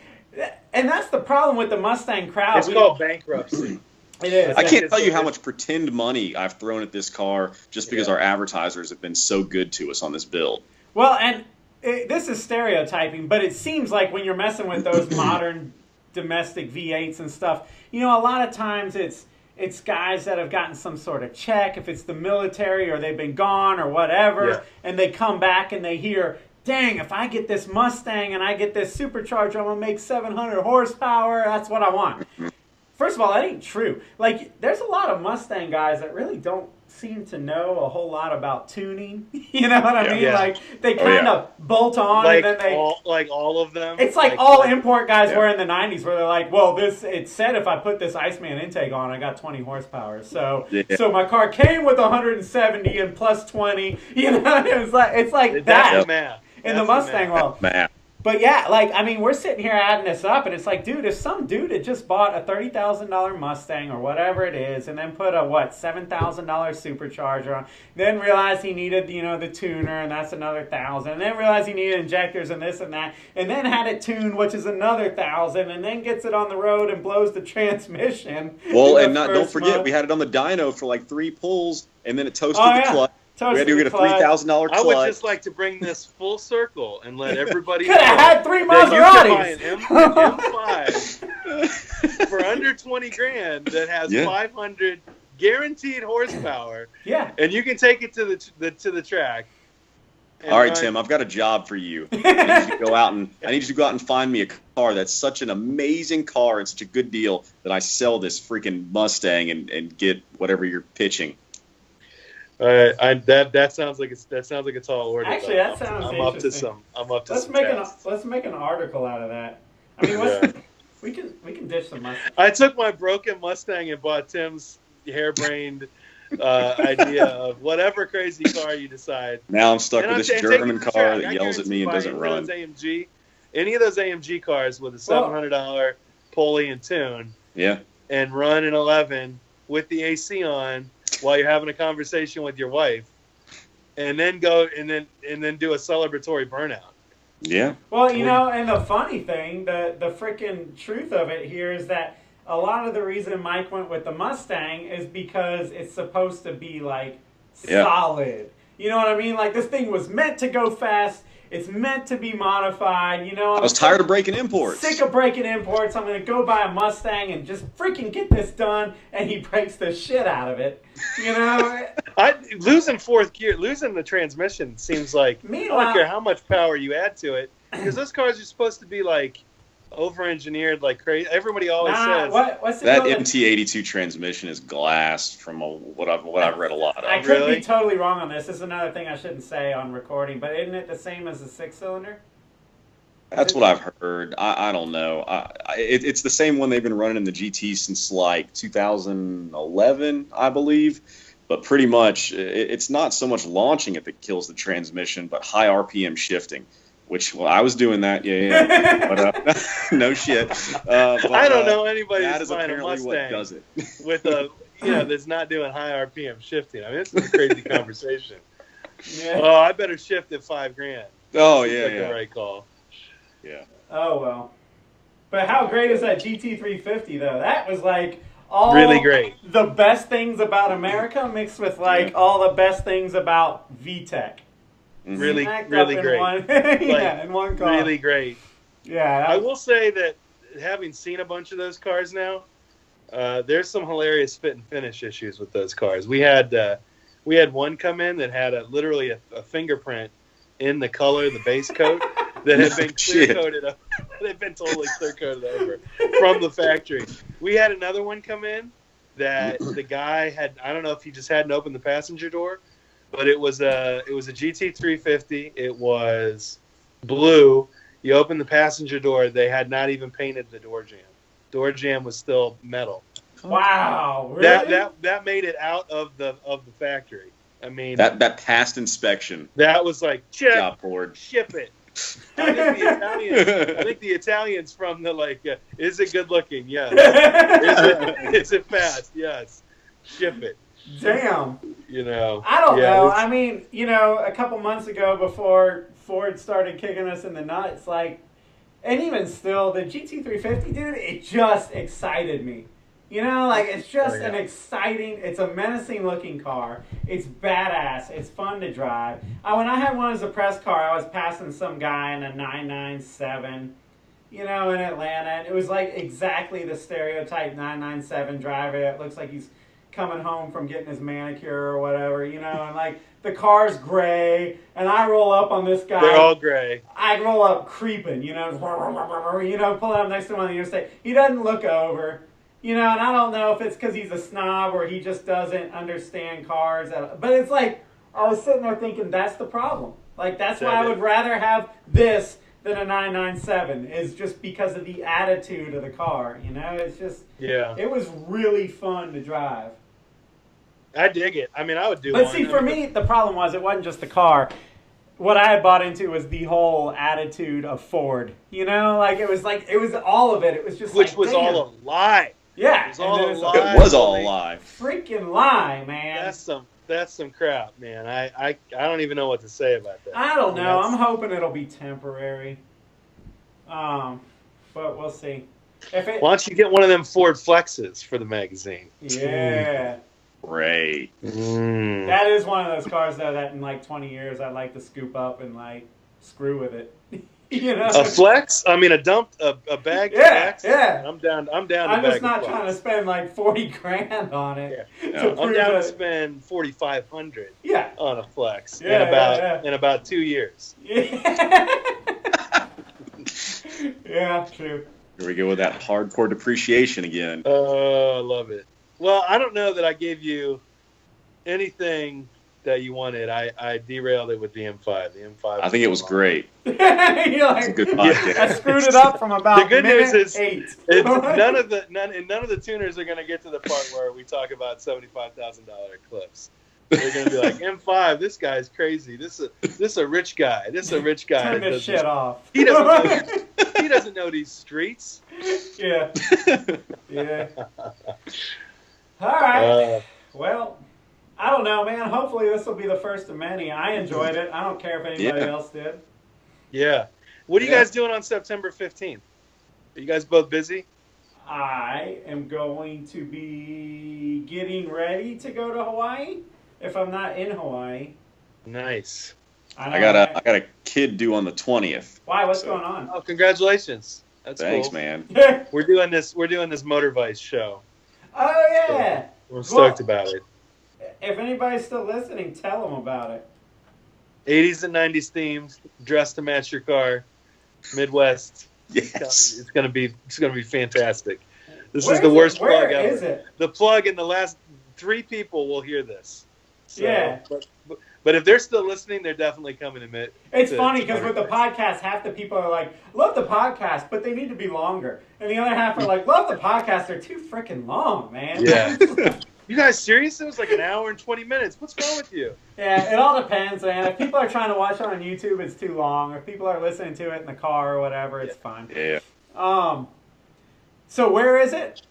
Speaker 1: And that's the problem with the Mustang crowd.
Speaker 2: It's called bankruptcy.
Speaker 1: It is.
Speaker 3: I can't tell you how much pretend money I've thrown at this car just because our advertisers have been so good to us on this build.
Speaker 1: Well, and this is stereotyping, but it seems like when you're messing with those modern domestic V8s and stuff, you know, a lot of times it's guys that have gotten some sort of check, if it's the military or they've been gone or whatever, and they come back and they hear dang, if I get this Mustang and I get this supercharger, I'm going to make 700 horsepower. That's what I want. First of all, that ain't true. Like, there's a lot of Mustang guys that really don't seem to know a whole lot about tuning. You know what I mean?
Speaker 2: Yeah.
Speaker 1: Like, they kind of bolt on
Speaker 2: like
Speaker 1: and then they...
Speaker 2: all of them?
Speaker 1: It's like all import guys were in the 90s where they're like, well, it said if I put this Iceman intake on, I got 20 horsepower. So my car came with 170 and plus 20. You know, it's like that. In the Mustang world. But yeah, like, I mean, we're sitting here adding this up, and it's like, dude, if some dude had just bought a $30,000 Mustang or whatever it is, and then put a, $7,000 supercharger on, then realized he needed, the tuner, and that's another $1,000, and then realized he needed injectors and this and that, and then had it tuned, which is another $1,000, and then gets it on the road and blows the transmission.
Speaker 3: Well, and don't forget, we had it on the dyno for like 3 pulls, and then it toasted the clutch. We had to get a $3,000 clutch.
Speaker 2: I would just like to bring this full circle and let everybody know
Speaker 1: could have had 3 Maseratis.
Speaker 2: You can buy an M5 for under 20 grand that has 500 guaranteed horsepower.
Speaker 1: Yeah,
Speaker 2: and you can take it to the track.
Speaker 3: All right, Tim, I've got a job for you. I need you to go out and find me a car that's such an amazing car and such a good deal that I sell this freaking Mustang and get whatever you're pitching.
Speaker 2: That sounds like a tall order.
Speaker 1: Actually, that sounds interesting.
Speaker 2: I'm up to
Speaker 1: let's
Speaker 2: some
Speaker 1: make
Speaker 2: tests.
Speaker 1: let's make an article out of that. I mean, we can ditch the Mustang.
Speaker 2: I took my broken Mustang and bought Tim's harebrained idea of whatever crazy car you decide.
Speaker 3: Now I'm stuck with this German car that yells at me and doesn't run.
Speaker 2: Any of those AMG cars with a $700 pulley and tune, and run an 11 with the AC on while you're having a conversation with your wife, and then go and then do a celebratory burnout.
Speaker 3: Yeah.
Speaker 1: Well, and the funny thing, the freaking truth of it here is that a lot of the reason Mike went with the Mustang is because it's supposed to be like solid. You know what I mean? Like, this thing was meant to go fast. It's meant to be modified. I
Speaker 3: was tired of breaking imports.
Speaker 1: Sick of breaking imports. I'm going to go buy a Mustang and just freaking get this done. And he breaks the shit out of it.
Speaker 2: Losing fourth gear, losing the transmission seems like, I don't care how much power you add to it. Because those cars are supposed to be like over-engineered like crazy. Everybody always says
Speaker 3: that MT82 transmission is glass from what I've read a lot of.
Speaker 1: I could be totally wrong on this. This is another thing I shouldn't say on recording, but isn't it the same as the 6-cylinder?
Speaker 3: That's what I've heard. I don't know. It's the same one they've been running in the GT since like 2011, I believe. But pretty much, it's not so much launching it that kills the transmission, but high RPM shifting. Which, I was doing that, but no shit. But,
Speaker 2: I don't know anybody
Speaker 3: that
Speaker 2: that's
Speaker 3: is
Speaker 2: buying a
Speaker 3: apparently
Speaker 2: Mustang
Speaker 3: what does it.
Speaker 2: with a, that's not doing high RPM shifting. I mean, this is a crazy conversation. Yeah. Oh, I better shift at $5,000.
Speaker 3: Oh,
Speaker 2: The right call.
Speaker 3: Yeah.
Speaker 1: Oh, well. But how great is that GT350, though? That was like all
Speaker 2: really great.
Speaker 1: The best things about America mixed with all the best things about VTEC.
Speaker 2: Really great.
Speaker 1: In one car.
Speaker 2: Really great.
Speaker 1: Yeah.
Speaker 2: I will say that having seen a bunch of those cars now, there's some hilarious fit and finish issues with those cars. We had one come in that had literally a fingerprint in the color of the base coat that had been clear coated up. It had been totally clear coated over from the factory. We had another one come in that the guy had, I don't know if he just hadn't opened the passenger door, but it was a GT350. It was blue. You open the passenger door, they had not even painted the door jamb. Door jamb was still metal.
Speaker 1: Wow, really?
Speaker 2: That made it out of the factory. I mean,
Speaker 3: that passed inspection.
Speaker 2: That was like, ship it. I think the Italians from the is it good looking? Yes. Is it fast? Yes. Ship it.
Speaker 1: Damn.
Speaker 2: I
Speaker 1: don't know. I mean, a couple months ago before Ford started kicking us in the nuts, and even still, the GT350, dude, it just excited me. It's just an exciting, it's a menacing looking car. It's badass. It's fun to drive. When I had one as a press car, I was passing some guy in a 997, in Atlanta. And it was exactly the stereotype 997 driver that looks like he's coming home from getting his manicure or whatever, you know, and like the car's gray, and I roll up on this guy.
Speaker 2: They're all gray.
Speaker 1: I roll up creeping, you know, pulling up next to him on the interstate. He doesn't look over, you know, and I don't know if it's because he's a snob or he just doesn't understand cars. But it's like, I was sitting there thinking, that's the problem. Like, that's why I would rather have this than a 997, is just because of the attitude of the car, you know? It's just, it was really fun to drive.
Speaker 2: I dig it. I mean, I would do
Speaker 1: But
Speaker 2: one.
Speaker 1: see, for me, the problem was it wasn't just the car. What I had bought into was the whole attitude of Ford. You know, like it was all of it. It was just
Speaker 2: which was all a lie.
Speaker 1: Yeah,
Speaker 2: it was all a lie.
Speaker 3: It was all a lie.
Speaker 1: Freaking lie, man.
Speaker 2: That's some crap, man. I don't even know what to say about that.
Speaker 1: I don't know. I'm hoping it'll be temporary. But we'll see. Why
Speaker 2: don't you get one of them Ford Flexes for the magazine?
Speaker 1: Yeah.
Speaker 3: Great.
Speaker 1: That is one of those cars, though, that in like 20 years I'd like to scoop up and like screw with it. You know?
Speaker 2: A flex? I mean, a bag flex?
Speaker 1: Yeah.
Speaker 2: I'm down to
Speaker 1: I'm just not trying to spend like 40 grand on it.
Speaker 2: Yeah. I'm down to spend $4,500 on a flex in about 2 years.
Speaker 1: Yeah. Yeah, true.
Speaker 3: Here we go with that hardcore depreciation again.
Speaker 2: Oh, I love it. Well, I don't know that I gave you anything that you wanted. I derailed it with the M5. The M5.
Speaker 3: I think it was great.
Speaker 1: You're like,
Speaker 3: it's a good podcast.
Speaker 1: I screwed it up from about
Speaker 2: the good news is
Speaker 1: 8.
Speaker 2: none of the tuners are going to get to the part where we talk about $75,000 clips. They're going to be like, M5, this guy's crazy. This is a rich guy. This is a rich guy.
Speaker 1: Turn this shit off.
Speaker 2: He doesn't know these streets.
Speaker 1: Yeah. Yeah. All right. Well, I don't know, man. Hopefully this will be the first of many. I enjoyed it. I don't care if anybody else did.
Speaker 2: Yeah. What are you guys doing on September 15th? Are you guys both busy?
Speaker 1: I am going to be getting ready to go to Hawaii if I'm not in Hawaii.
Speaker 2: Nice.
Speaker 3: I got a kid due on the 20th.
Speaker 1: Why? What's going on?
Speaker 2: Oh, congratulations.
Speaker 3: Thanks,
Speaker 2: cool.
Speaker 3: man.
Speaker 2: We're doing this Motor Vice show.
Speaker 1: Oh yeah.
Speaker 2: So we're stoked about it.
Speaker 1: If anybody's still listening, tell them about it.
Speaker 2: 80s and 90s themes, dressed to match your car, Midwest.
Speaker 3: Yes.
Speaker 2: It's gonna be fantastic. This is the worst plug ever.
Speaker 1: Where is it?
Speaker 2: The plug, and the last 3 people will hear this. So,
Speaker 1: yeah.
Speaker 2: But if they're still listening, they're definitely coming to it.
Speaker 1: It's funny because with the podcast, half the people are like, love the podcast, but they need to be longer. And the other half are like, love the podcast, they're too freaking long, man.
Speaker 2: Yeah. You guys serious? It was like an hour and 20 minutes. What's wrong with you?
Speaker 1: Yeah, it all depends, man. If people are trying to watch it on YouTube, it's too long. If people are listening to it in the car or whatever, it's fine.
Speaker 3: Yeah.
Speaker 1: So where is it?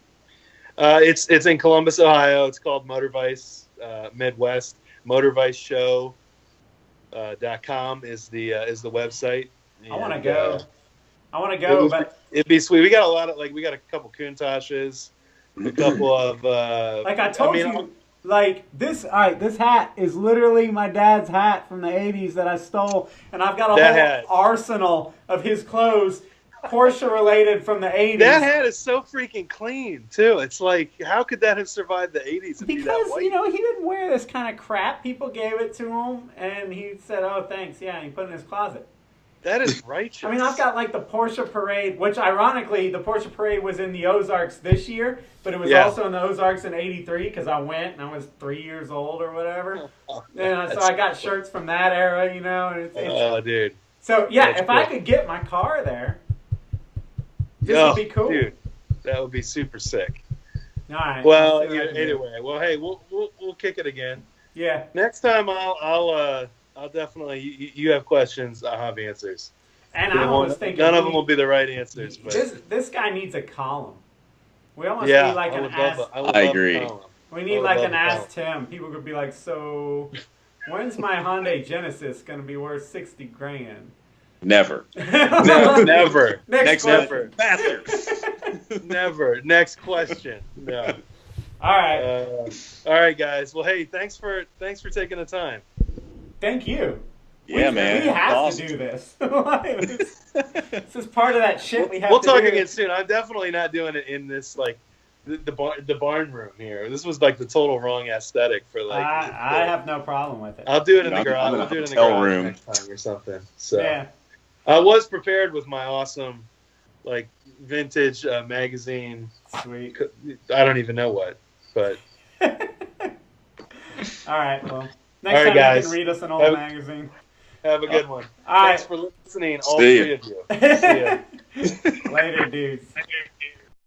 Speaker 2: It's in Columbus, Ohio. It's called Motor Vice Midwest. MotorViceShow.com is the website.
Speaker 1: I want to go. But
Speaker 2: it'd be sweet. We got a couple Countachs, a couple of
Speaker 1: like I told you, like this. All right, this hat is literally my dad's hat from the '80s that I stole, and I've got a whole arsenal of his clothes, Porsche related from the '80s.
Speaker 2: That hat is so freaking clean too. It's like, how could that have survived the '80s?
Speaker 1: Because he didn't wear this kind of crap. People gave it to him, and he said, "Oh, thanks." Yeah, and he put it in his closet.
Speaker 2: That is righteous.
Speaker 1: I mean, I've got like the Porsche Parade, which ironically, the Porsche Parade was in the Ozarks this year, but it was also in the Ozarks in '83 because I went and I was 3 years old or whatever. And so I got shirts from that era, you know. And
Speaker 2: oh, dude.
Speaker 1: So yeah, if I could get my car there, this would be cool.
Speaker 2: Dude, that would be super sick.
Speaker 1: All right.
Speaker 2: Well, anyway, well, hey, we'll kick it again.
Speaker 1: Yeah.
Speaker 2: Next time I'll definitely. You have questions, I'll have answers.
Speaker 1: And I was thinking
Speaker 2: none of them will be the right answers. But
Speaker 1: this guy needs a column. We almost need like an Ask.
Speaker 3: I agree.
Speaker 1: We need like an Ask Tim. People could be like, so when's my Hyundai Genesis going to be worth $60,000?
Speaker 3: Never.
Speaker 2: No, never.
Speaker 1: Next
Speaker 2: question. Faster. Never. Next question. No.
Speaker 1: All right.
Speaker 2: All right, guys. Well, hey, thanks for taking the time.
Speaker 1: Thank you.
Speaker 3: Yeah, man.
Speaker 1: We have to do this. This is part of that shit we have to do.
Speaker 2: We'll talk again soon. I'm definitely not doing it in this, like, the barn room here. This was like the total wrong aesthetic for like.
Speaker 1: I have no problem with it.
Speaker 2: I'll do it in the garage.
Speaker 3: I'm in a
Speaker 2: I'll do it in the
Speaker 3: hotel
Speaker 2: garage
Speaker 3: room.
Speaker 2: next time or something. So
Speaker 1: Yeah.
Speaker 2: I was prepared with my awesome, like vintage magazine.
Speaker 1: Sweet.
Speaker 2: I don't even know what, but.
Speaker 1: All right. Well, next
Speaker 2: All right,
Speaker 1: time
Speaker 2: guys.
Speaker 1: you can read us an old magazine.
Speaker 2: Have a good one.
Speaker 1: All right.
Speaker 2: Thanks for listening, all
Speaker 3: See ya.
Speaker 2: three of you. See ya.
Speaker 1: Later, dudes.